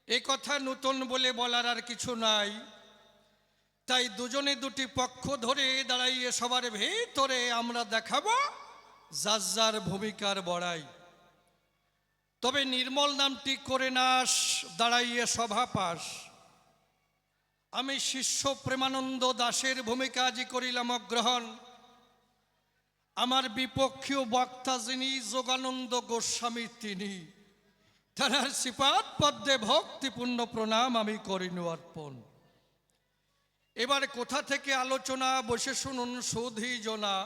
এ কথা নতুন বলে বলার আর কিছু নাই তাই দুজনে দুটি পক্ষ ধরে দাঁড়াইয়ে সবার ভিতরে আমরা দেখাবো যার যার ভূমিকার বড়াই তবে নির্মল নামটি করে নাশ দাঁড়াইয়ে সভা পাশ আমি শিষ্য প্রেমানন্দ দাসের ভূমিকা আজি করিলাম অগ্রহণ আমার বিপক্ষীয় বক্তা যিনি যোগানন্দ গোস্বামী, তিনি তার শ্রীপাদ পদ্মে ভক্তিপূর্ণ প্রণাম আমি করিনু অর্পণ। এবার কোথা থেকে আলোচনা, বসে শুনুন সুধী জনা।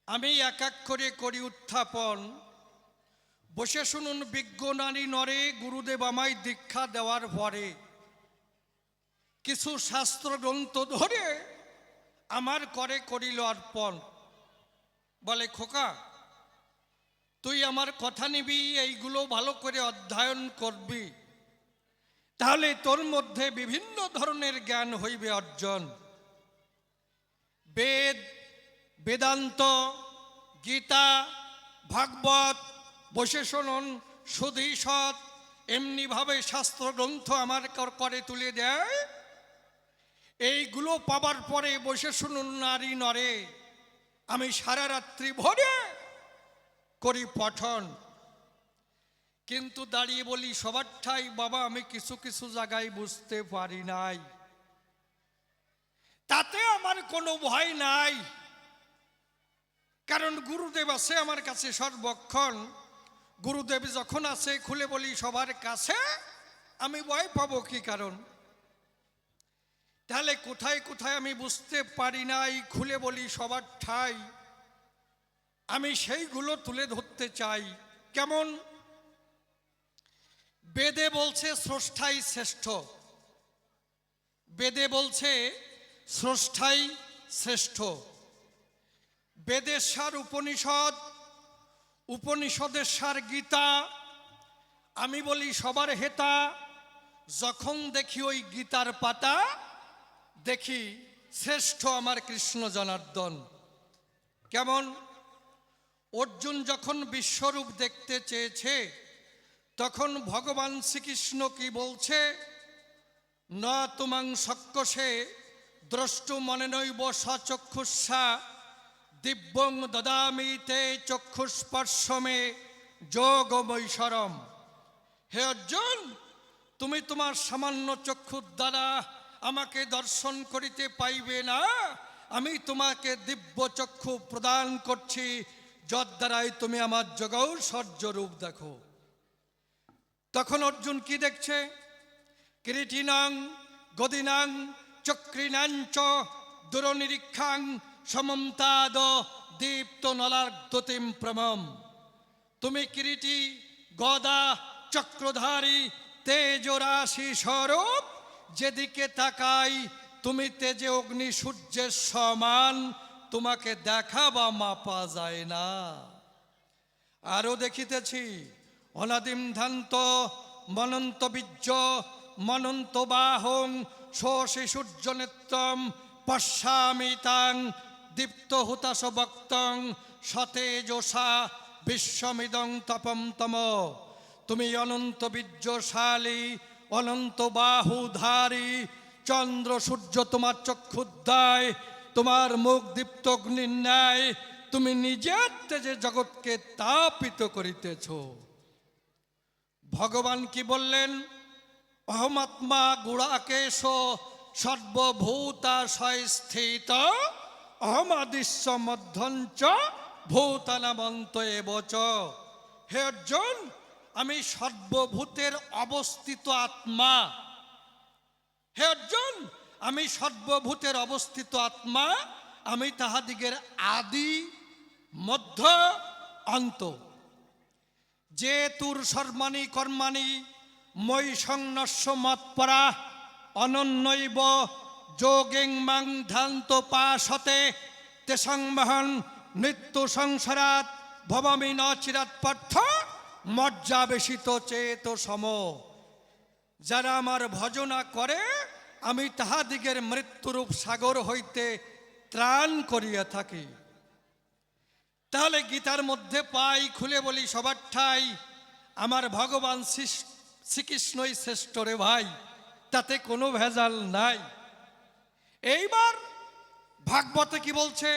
আমি এক এক করে করি উত্থাপন, বসে শুনুন। বিজ্ঞ নারী নরে গুরুদেব আমায় দীক্ষা দেওয়ার পরে কিছু শাস্ত্র গ্রন্থ ধরে আমার করে করিল অর্পণ। বলে, খোকা তুই আমার কথা নিবি, এইগুলো ভালো করে অধ্যয়ন করবি, তাহলে তোর মধ্যে বিভিন্ন ধরনের জ্ঞান হইবে অর্জন। বেদ, বেদান্ত, গীতা, ভাগবত, বসে শুনুন সুধীসৎ, এমনিভাবে শাস্ত্রগ্রন্থ আমার করে তুলে দেয়। এইগুলো পাবার পরে বসে শুনুন নারী নরে আমি সারা রাত্রি ভরে করি পঠন। কিন্তু দাঁড়িয়ে বলি সবার ঠাই, বাবা আমি কিছু কিছু জায়গায় বুঝতে পারি নাই, তাতে আমার কোনো ভয় নাই, কারণ গুরুদেব আছে আমার কাছে সর্বক্ষণ। গুরুদেব যখন আছে, খুলে বলি সবার কাছে, আমি ভয় পাবো কি কারণ? তাহলে কোথায় কোথায় আমি বুঝতে পারি নাই, খুলে বলি সবার ঠাই, আমি সেইগুলো তুলে ধরতে চাই। কেমন? বেদে বলছে স্রষ্টাই শ্রেষ্ঠ, বেদে বলছে স্রষ্টাই শ্রেষ্ঠ। বেদের সার উপনিষদ, উপনিষদের সার গীতা। আমি বলি সবার হেতা, যখন দেখি ওই গীতার পাতা, দেখি শ্রেষ্ঠ আমার কৃষ্ণ জনার্দন। কেমন? অর্জুন যখন বিশ্বরূপ দেখতে চেয়েছে, তখন ভগবান শ্রীকৃষ্ণ কি বলছে? ন তুমাং সক্কশে দ্রষ্টু মনে নৈব সচক্ষুষা দিব্যং দদামি তে চক্ষুস্পর্শমে যোগমৈশ্বরম। হে অর্জুন, তুমি তোমার সামান্য চক্ষুর দ্বারা আমাকে দর্শন করিতে পাইবে না, আমি তোমাকে দিব্য চক্ষু প্রদান করছি, যদ দ্বারাই তুমি আমার যোগৌশ্বর্য রূপ দেখো। তখন অর্জুন কি দেখছে? কিরীটিনাং গদিনাং চক্রিনাঞ্চ দুরনিরীক্ষাং সমন্তাদ দীপ্ত নলার্দতিম প্রমম। তুমি কিরীটি, গদা, চক্রধারী, তেজরাশি স্বরূপ, যেদিকে তাকাই তুমি তেজে অগ্নি সূর্যের সমান, তোমাকে দেখা বা মাপা যায় না। আরো দেখিতেছি অনাদিম ধান্ত মনন্ত বীর্য মনন্ত বাহং শোষি সূর্য নেত্রম পশ্যামি তাং দীপ্ত হুতাশ বক্তং সতেজসা বিশ্বমিদং তপম তম। তুমি অনন্ত বীর্যশালী, অনন্ত বাহুধারী, চন্দ্র সূর্য তোমার চক্ষুদ্দায়, তোমার মুখ দীপ্ত অগ্নির ন্যায়, তুমি নিজের তেজে জগৎকে তাপিত করিতেছ। ভগবান কি বললেন? অহমাত্মা গুড়াকেশ সর্বভূতাশয় স্থিত অহমাদিশ্য মধ্যঞ্চ ভূতানামন্ত এবচ। হে অর্জুন, আমি সর্বভূতের অবস্থিত আত্মা। হে অর্জুন, আমি সর্বভূতের অবস্থিত আত্মা, আমি তাহাদিগের আদি মধ্য অন্ত। যে তুর সর্বাণী কর্মাণি মই সংনস্য মৎপরা অনন্যৈব যোগেং মাং ধ্যান্ত পাশতে তেসং মহন মৃত্যু সংসারাত ভবামি ন চিরাৎ পার্থ মজ্জাবেশিত চেত সম। যারা আমার ভজনা করে, আমি তাহাদিগের মৃত্যুরূপ সাগর হইতে ত্রাণ করিয়া থাকি। তাহলে গীতার মধ্যে পাই, খুলে বলি সবার ঠাই, আমার ভগবান শ্রীকৃষ্ণই শ্রেষ্ঠ রে ভাই, তাতে কোনো ভেজাল নাই। এইবার ভাগবতে কি বলছে?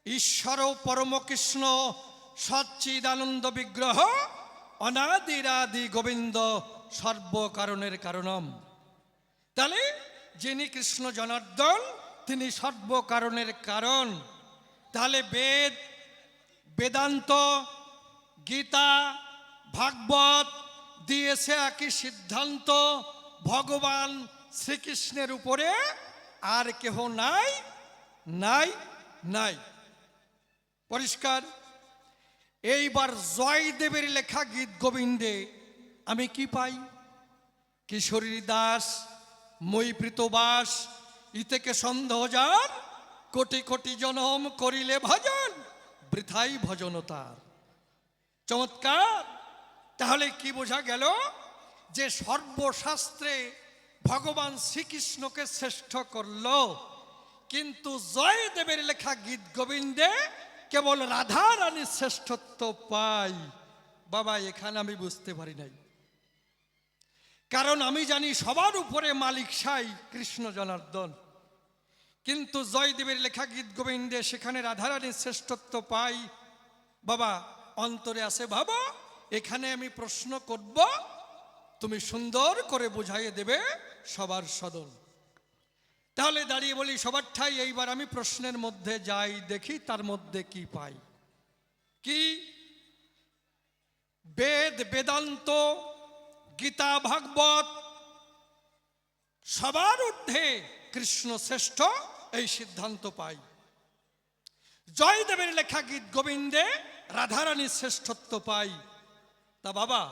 ঈশ্বর পরম কৃষ্ণ সচ্চিদানন্দ বিগ্রহ অনাদিরাদি গোবিন্দ সর্বকারণের কারণম। তাহলে যিনি কৃষ্ণ জনার্দন, তিনি সর্বকারণের কারণ। তাহলে বেদ, বেদান্ত, গীতা, ভাগবত দিয়েছে একই সিদ্ধান্ত, ভগবান শ্রীকৃষ্ণের উপরে আর কেহ নাই, নাই, নাই। পরিষ্কার। এইবার জয়দেবের লেখা গীত গোবিন্দে আমি কি পাই? কিশোরী দাস মৈপ্রীত বাস, ইতেকে সন্দেহ যার, কোটি কোটি জনম করিলে ভজন, বৃথাই ভজন তার। চমৎকার। তাহলে কি বোঝা গেল? যে সর্বশাস্ত্রে ভগবান শ্রীকৃষ্ণকে শ্রেষ্ঠ করল, কিন্তু জয়দেবের লেখা গীত গোবিন্দে কেবল রাধা রানীর শ্রেষ্ঠত্ব পাই। বাবা, এখানে আমি বুঝতে পারি নাই, কারণ আমি জানি সবার উপরে মালিক সাই কৃষ্ণ জনার্দন, কিন্তু জয়দেবের লেখা গীত গোবিন্দে সেখানে রাধারানীর শ্রেষ্ঠত্ব পাই। বাবা, অন্তরে আছে ভাবা, এখানে আমি প্রশ্ন করব, তুমি সুন্দর করে বুঝাইয়ে দেবে সবার সদন। তাহলে দাঁড়িয়ে বলি সবার ঠাই, এইবার আমি প্রশ্নের মধ্যে যাই, দেখি তার মধ্যে কি পাই। কি? বেদ, বেদান্ত, গীতা, ভাগবত সবার ঊর্ধ্বে কৃষ্ণ শ্রেষ্ঠ, এই সিদ্ধান্ত পাই। জয়দেবের লেখা গীত গোবিন্দে রাধারানীর শ্রেষ্ঠত্ব পাই। তা বাবা,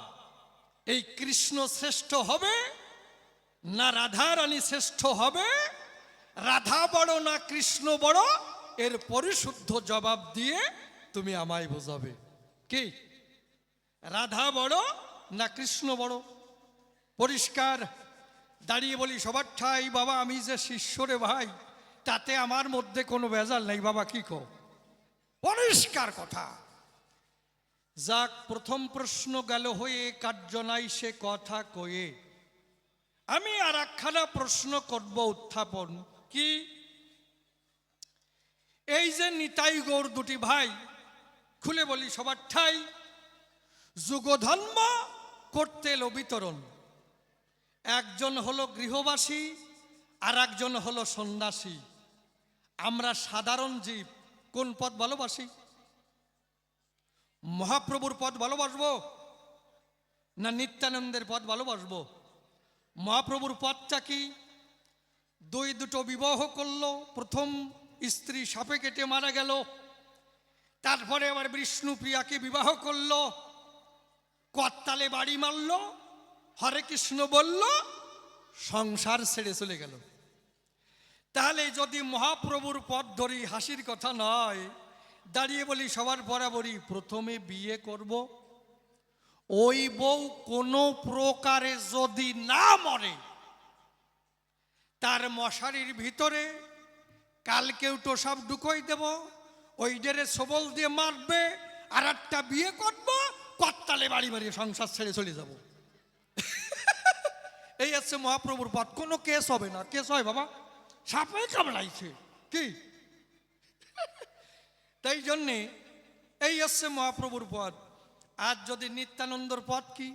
এই কৃষ্ণ শ্রেষ্ঠ হবে না রাধারানী শ্রেষ্ঠ হবে? রাধা বড় না কৃষ্ণ বড়? এর পরিশুদ্ধ জবাব দিয়ে তুমি আমায় বোঝাবে। কি রাধা বড় না কৃষ্ণ বড়? পরিষ্কার। দাঁড়িয়ে বলি সবার ঠাই, বাবা আমি যে শিষ্যরে ভাই, তাতে আমার মধ্যে কোনো ভেজাল নেই। বাবা কি কো? পরিষ্কার কথা। যাক, প্রথম প্রশ্ন গেল হয়ে, কার্য নাই সে কথা কয়ে। আমি আর একখানা প্রশ্ন করব উত্থাপন। কি? এই যে নিতাই গৌর দুটি ভাই, খুলে বলি সবার ঠাই, যুগধর্ম করতে এলো বিতরণ। একজন হলো গৃহবাসী আর একজন হলো সন্ন্যাসী। আমরা সাধারণ জীব কোন পদ ভালোবাসি? মহাপ্রভুর পদ ভালোবাসবো না নিত্যানন্দের পদ ভালোবাসবো? মহাপ্রভুর পদটা কি? দুটো বিবাহ করলো, প্রথম স্ত্রী সাপে কেটে মারা গেল, তারপরে আবার বিষ্ণুপ্রিয়াকে বিবাহ করলো, করতালে বাড়ি মারলো, হরে কৃষ্ণ বলল, সংসার ছেড়ে চলে গেল। তাহলে যদি মহাপ্রভুর পদ ধরি, হাসির কথা নয়, দাঁড়িয়ে বলি সবার বরাবরই, প্রথমে বিয়ে করব, ওই বউ কোনো প্রকারে যদি না মরে, তার মশারির ভিতরে কালকেও তো সব ঢুকোই দেব, ওই ডেরে সবল দিয়ে মারবে, আর একটা বিয়ে করব, করতালে বাড়ি মারিয়ে সংসার ছেড়ে চলে যাব। এই হচ্ছে মহাপ্রভুর পথ। কোনো কেস হবে না। কেস হয় বাবা? সাপে কামড়াইছে কি? তাই জন্যে এই হচ্ছে মহাপ্রভুর পথ। আর যদি নিত্যানন্দর পথ কি?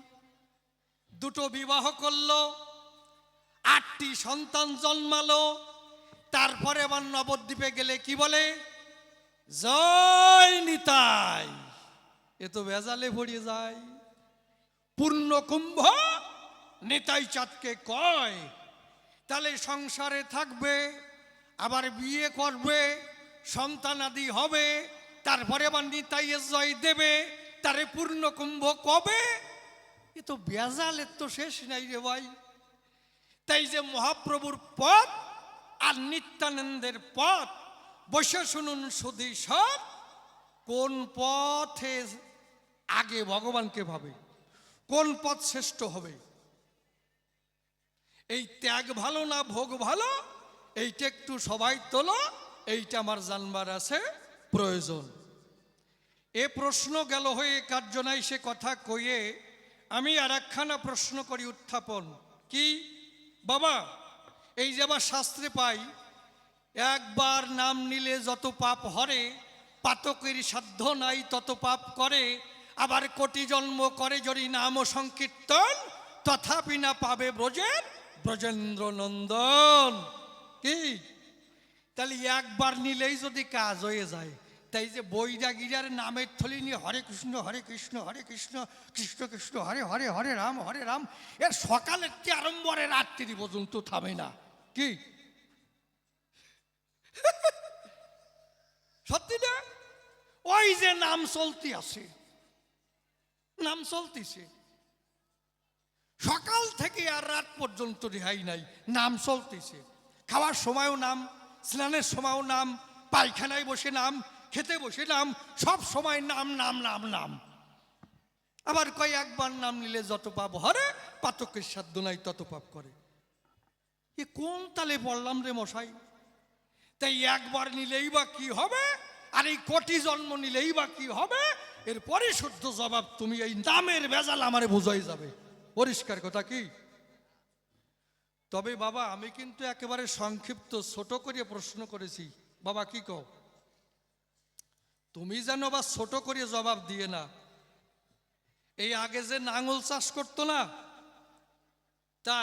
দুটো বিবাহ করলো, 8টি সন্তান জন্মালো, তারপরে আবার নবদ্বীপে গেলে কি বলে? জয় নিতাই। এ তো ভেজালে ভরিয়ে যায়। পূর্ণ কুম্ভ নিতাই চাঁদকে কয়। তাহলে সংসারে থাকবে, আবার বিয়ে করবে, সন্তান আদি হবে, তারপরে আবার নিতাইয়ের জয় দেবে, তারে পূর্ণ কুম্ভ কবে? এ তো ভেজালের তো শেষ নাই রে ভাই। তাই যে মহাপ্রভুর পথ আর নিত্যানন্দের পথ, বসে শুনুন সুধী সব, কোন পথে আগে ভগবানকে ভাবে, কোন পথ শ্রেষ্ঠ হবে। এই ত্যাগ ভালো না ভোগ ভালো, এইটা একটু সবাই তোলো, এইটা আমার জানবার আছে প্রয়োজন। এ প্রশ্ন গেল হয়ে, কার্য নাই সে কথা কয়ে। আমি আর একখানা প্রশ্ন করি উত্থাপন। কি বাবা? এই যে আবার শাস্ত্রে পাই, একবার নাম নিলে যত পাপ হরে, পাতকের সাধ্য নাই তত পাপ করে, আবার কোটি জন্ম করে যদি নাম সংকীর্তন, তথাপি না পাবে ব্রজের ব্রজেন্দ্র নন্দন। কি? তাহলে একবার নিলেই যদি কাজ হয়ে যায়, তাই যে বৈরাগীরার নামের থলি নিয়ে হরে কৃষ্ণ হরে কৃষ্ণ হরে কৃষ্ণ কৃষ্ণ কৃষ্ণ হরে হরে হরে রাম এর সকালের থেকে আরম্ভ করে রাত্রি পর্যন্ত থামে না। কি সত্যি না? ওই যে নাম চলতি আছে, নাম চলতিছে সকাল থেকে আর রাত পর্যন্ত রেহাই নাই, নাম চলতিছে। খাওয়ার সময়ও নাম, স্নানের সময়ও নাম, পায়খানায় বসে নাম, খেতে বসে নাম, সব সময় নাম নাম নাম নাম। আবার কয় একবার নাম নিলে যত পাপ হরে, পাতকের সাধ্য নাই তত পাপ করে। এ কোন তালে পড়লাম রে মশাই? তাই একবার নিলেই বা কি হবে, আর এই কোটি জন্ম নিলেই বা কি হবে? এর পরিশুদ্ধ জবাব তুমি এই নামের ভেজাল আমারে বোঝাই যাবে, পরিষ্কার কথা। কি তবে বাবা আমি কিন্তু একেবারে সংক্ষিপ্ত ছোট করে প্রশ্ন করেছি। বাবা কি কও? তুমি যেন বা ছোট করে জবাব দিয়ে না। এই আগে যে নাঙল চাষ করতো না, তা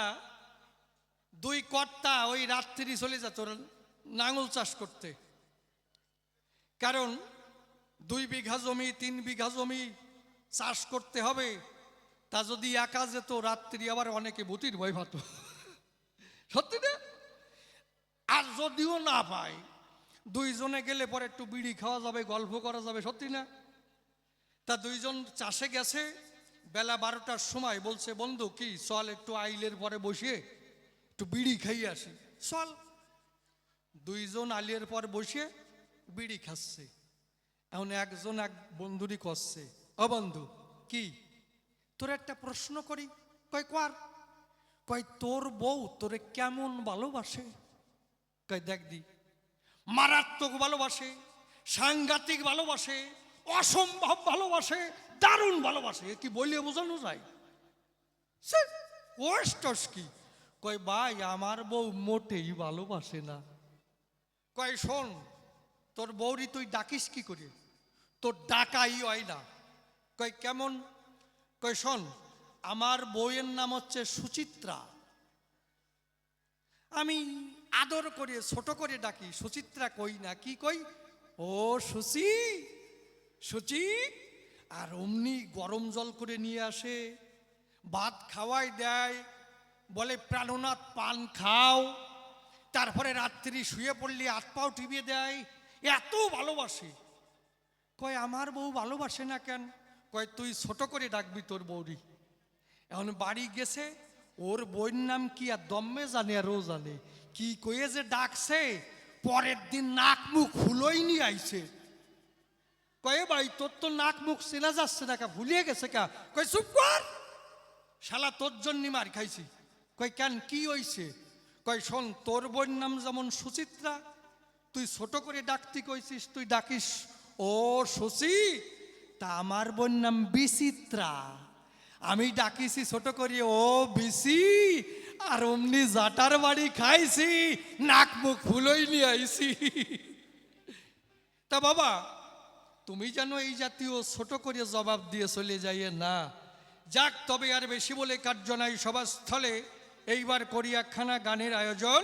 দুই কর্তা ওই রাত্রি চলে যেত নাঙল চাষ করতে। কারণ 2 বিঘা জমি 3 বিঘা জমি চাষ করতে হবে, তা যদি একা যেত রাত্রি আবার অনেকে ভূতির ভয় পাত। সত্যি না? আর যদিও না পায়, 2 জনে গেলে পরে একটু বিড়ি খাওয়া যাবে, গল্প করা যাবে। সত্যি না? তা 2 জন চাষে গেছে, বেলা 12টার সময় বলছে বন্ধু কি চল একটু আইলের পরে বসিয়ে একটু বিড়ি খাইয়ে আসি। চল। 2 জন আইলের পর বসে বিড়ি খাচ্ছে। এখন একজন এক বন্ধুরই করছে, ও বন্ধু কি তোর একটা প্রশ্ন করি? কয় কর। কয় তোর বউ তোরে কেমন ভালোবাসে? কয় দেখ দি। মারাত্মক ভালোবাসে, সাংঘাতিক ভালোবাসে, অসম্ভব ভালোবাসে, দারুণ ভালোবাসে। কি বলে বোঝানো যায়? ওস্টস কি? কয় ভাই আমার বউ মোটেই ভালোবাসে না। কয় শোন, তোর বউরি তুই ডাকিস কি করে? তোর ডাকাই হয় না। কয় কেমন? কয় শোন, আমার বউয়ের নাম হচ্ছে সুচিত্রা। আমি আদর করে ছোট করে ডাকি, সুচিত্রা কই না। কি কই? ও সুচি সুচি। আর অমনি গরম জল করে নিয়ে আসে, ভাত খাওয়াই দেয়, বলে প্রাণনাথ পান খাও। তারপরে রাত্রি শুয়ে পড়লে হাত পাও টিপিয়ে দেয়, এত ভালোবাসে। কয় আমার বউ ভালোবাসে না কেন? কয় তুই ছোট করে ডাকবি তোর বউরি। এখন বাড়ি গেছে, ওর বইয়ের নাম কি আর দম্মে জানে আর ও জানে। কি কয়ে যে ডাকছে, পরের দিন নাক মুখ ফুলোই নিয়ে আইছে। কয়ে ভাই তোর তো নাক মুখ চেনা যাচ্ছে না, ভুলিয়ে গেছে কা? কয় চুপ কর শালা, তোর জন্য মার খাইছি। কয় কেন কি হইছে? কয় শোন, তোর বইয়ের নাম যেমন সুচিত্রা, তুই ছোট করে ডাকতি কইছিস, তুই ডাকিস ও শশী। তা আমার বইয়ের নাম বিচিত্রা, আমি ডাকিছি ছোট করি ও বিসি। আর অমনি জাটার বাড়ি খাইছি, নাক মুখ ফুলই নিয়ে আইছি। তা বাবা তুমি যেন এই জাতীয় ছোট করে জবাব দিয়ে চলে যাইয়ে না। যাক, তবে আর বেশি বলে কার্য নাই সভাস্থলে। এইবার করি একখানা গানের আয়োজন।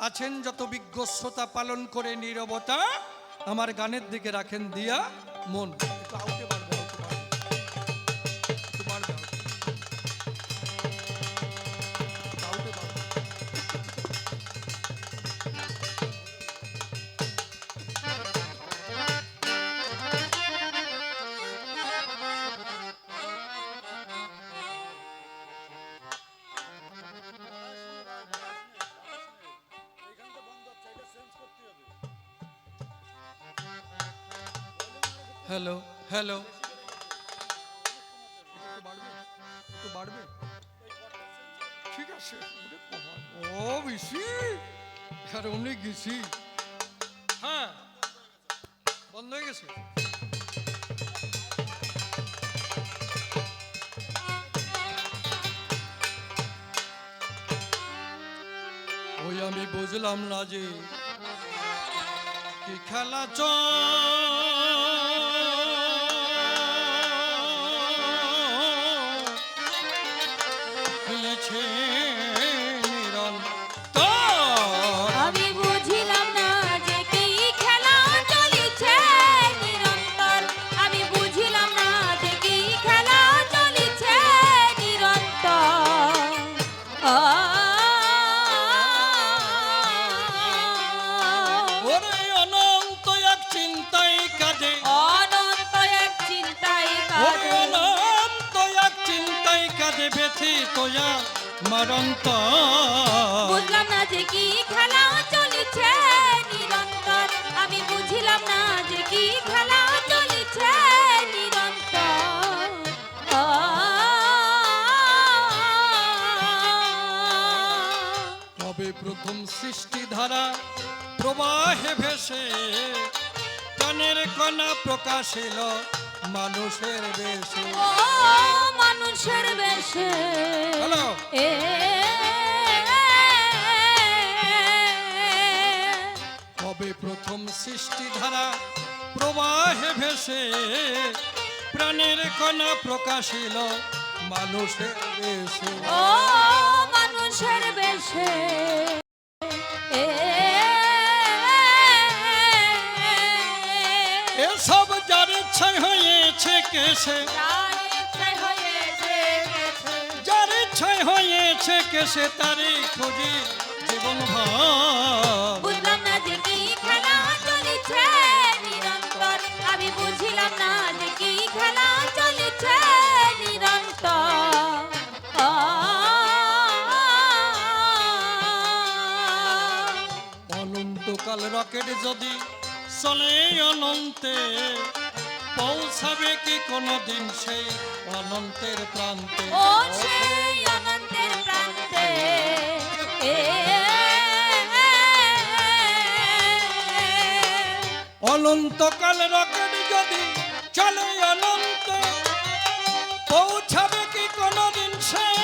আছেন যত বিজ্ঞ শ্রোতা, পালন করে নীরবতা, আমার গানের দিকে রাখেন দিয়া মন। একটু আউটে পারবে, আউটে পারবে, একটু পারবে, আউটে পারবে। হ্যালো হ্যালো, একটু বাড়বে, ঠিক আছে। ও বেশি আর অমনি গেছি। হ্যাঁ বন্ধ হয়ে গেছে। ওই আমি বুঝলাম না যে কি খেলা চলেছে আমি বুঝিলাম না যে কি খেলা চলিছে ব্যথিত মরন্ত। বুঝলাম না যে কি খেলা চলেছে নিরন্তর, আমি বুঝলাম না যে কি খেলা চলেছে নিরন্তর। তবে প্রথম সৃষ্টি ধারা প্রবাহে ভেসে প্রাণের কণা প্রকাশিল মানুষের বেশে। ও মানুষের বেশে হ্যালো এ তবে প্রথম সৃষ্টি ধারা প্রবাহে ভেসে প্রাণের কণা প্রকাশিল মানুষের বেশে। ও মানুষের বেশে এ এসব যার ইচ্ছায় হয়েছে কেসে, যার ইচ্ছায় হয়েছে গেছে। যার ইচ্ছায় হয়েছে কেসে তারই খুঁজি জীবন ভর। বুঝলাম না যে কি খেলা চলেছে নিরন্তর, আমি বুঝলাম না যে কি খেলা চলেছে নিরন্তর। অনন্তকাল রকেট যদি চলে অনন্তে পৌঁছাবে কি কোনদিন সেই অনন্তের প্রান্তে। ও সেই অনন্তের প্রান্তে এ অনন্তকাল রকেট যদি চলে অনন্তে পৌঁছাবে কি কোনদিন সেই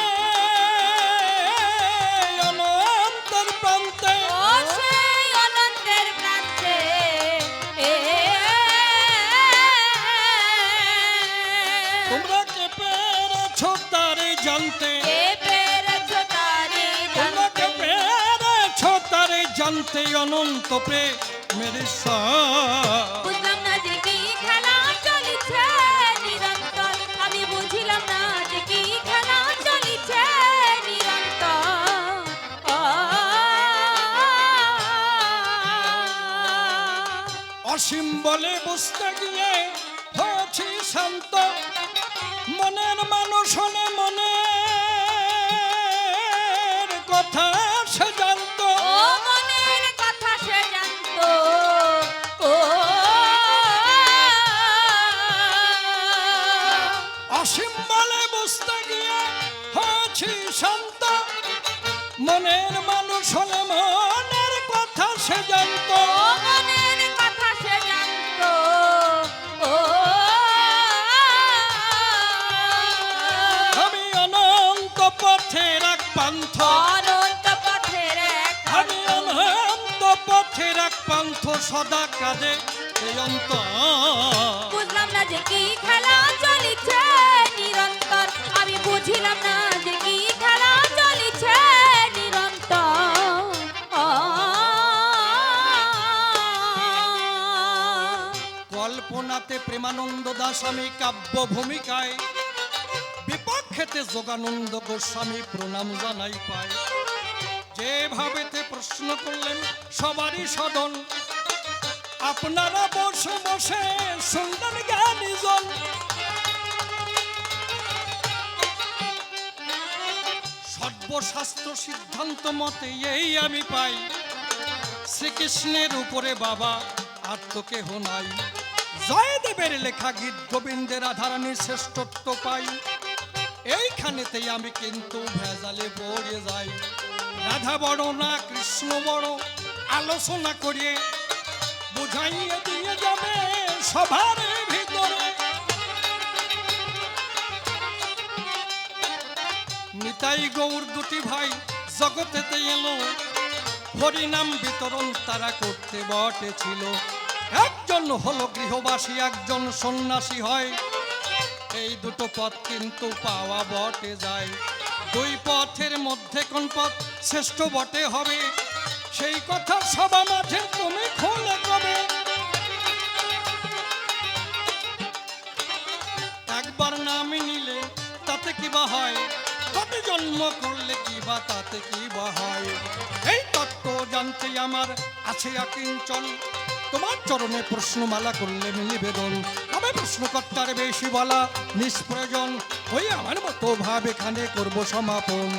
অনন্তের প্রান্তে। ও সেই অনন্তের প্রান্তে এ তোমরা কে পেরেছো তারে জানতে, কে পেরেছো তারে তোমরা কে জানতে। পেরেছো তারে জানতে অনন্ত প্রেমের সার। বুঝলাম না যে কি খেলা চলেছে নিরন্তর, আমি বুঝলাম না যে কি খেলা চলেছে নিরন্তর। অসীম বলে বুঝতে গিয়ে হয়েছি শান্ত, মনের মানুষ হলে মনের কথা সে জানতো। ও মনের কথা সে জানতো। ও অসীম বলে বুঝতে গিয়ে হয়েছি শান্ত, মনের মানুষ হলে মনের কথা সে জানতো। ও মনের কথা সে জানতো। ও আমি অনন্ত পথের এক পান্থ, অনন্ত পথের এক আমি অনন্ত পথের এক পান্থ সদা কাজে এই অন্তর। বুঝলাম না যে কি খেলা চলেছে নিরন্তর, আমি বুঝলাম না যে কি খেলা চলেছে নিরন্তর। কল্পনাতে প্রেমানন্দ দাস আমি কাব্য ভূমিকায়, বিপক্ষেতে যোগানন্দ গোস্বামী প্রণাম জানাই পাই। যেভাবেতে প্রশ্ন করলেন সবারই সদন, আপনারা বসে বসে শুনলেন জ্ঞানীজন। সর্বশাস্ত্র সিদ্ধান্ত মতে এই আমি পাই, শ্রীকৃষ্ণের উপরে বাবা আর তো কেহ নাই। জয়দেবের লেখা গীত গোবিন্দের রাধারানীর শ্রেষ্ঠত্ব পাই, এইখানেতেই আমি কিন্তু ভেজালে পড়ে যাই। রাধা বড় না কৃষ্ণ বড় আলোচনা করিয়ে বুঝাইয়ে দিয়ে যাবে সবার ভিতরে। নিতাই গৌর দুটি ভাই জগতেতে এলো, হরিনাম বিতরণ তারা করতে বটেছিল। একজন হলো গৃহবাসী, একজন সন্ন্যাসী হয়, এই দুটো পথ কিন্তু পাওয়া বটে যায়। দুই পথের মধ্যে কোন পথ শ্রেষ্ঠ বটে হবে, সেই কথা সবা মাঝে তুমি খুলে কবে। একবার নাম নিলে তাতে কি বা হয়, কত জন্ম করলে কি বা তাতে কি বা হয়। এই তত্ত্ব জানতে আমার আছে অকিঞ্চন, তোমার চরণে প্রশ্নমালা করলেন নিবেদন। আমি প্রশ্নকর্তার বেশি বলা নিষ্প্রয়োজন, ওই আমার মতো ভাব এখানে করব সমাপন।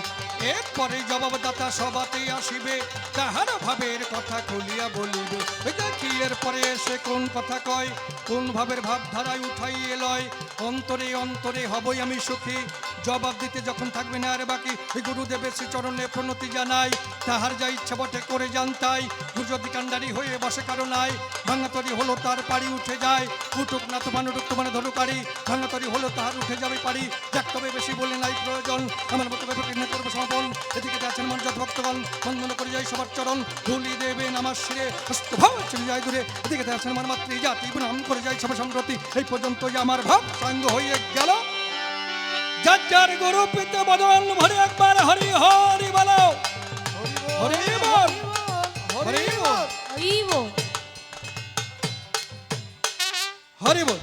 এরপরে জবাবদাতা সভাতেই আসিবে, তাহার ভাবের কথা খুলিয়া বলিবে। ওই দেখি এরপরে এসে কোন কথা কয়, কোন ভাবের ভাবধারায় উঠাইয়ে লয়। অন্তরে অন্তরে হবই আমি সুখী, জবাব দিতে যখন থাকবে না আর বাকি। ওই গুরুদেবের শ্রী চরণে প্রণতি জানাই, তাহার যা ইচ্ছা বটে করে জানতাই। গুরু যদি কাণ্ডারি হয়ে বসে কারো নাই, ভাঙাতরি হলো তার পাড়ি উঠে যায়। উঠুক না তোমার উঠুক তোমার ধরুকারি, ভাঙাতরি হলো তাহার উঠে যাবে পারি। যাক তবে বেশি বলে নাই প্রয়োজন, আমার মতো ব্যাপারে করবো সমাপন। এদিকে আছেন মঞ্জত ভক্তগণ, বন্দন করে যাই সবার চরণ, ধুলি দেবেন আমার শিরে, হস্তভাব চলে যায় দূরে। এদিকে আছেন আমার মাতৃ জাতি নাম করে যাই সবার সম্প্রতি। এই পর্যন্ত আমার ভাব সাঙ্গ হয়ে গেল। যার যার গুরু পিতে বদন ভরে একবার হরি হরি বলো, হরি বল, হরি বল, হরি বল। হরি বল।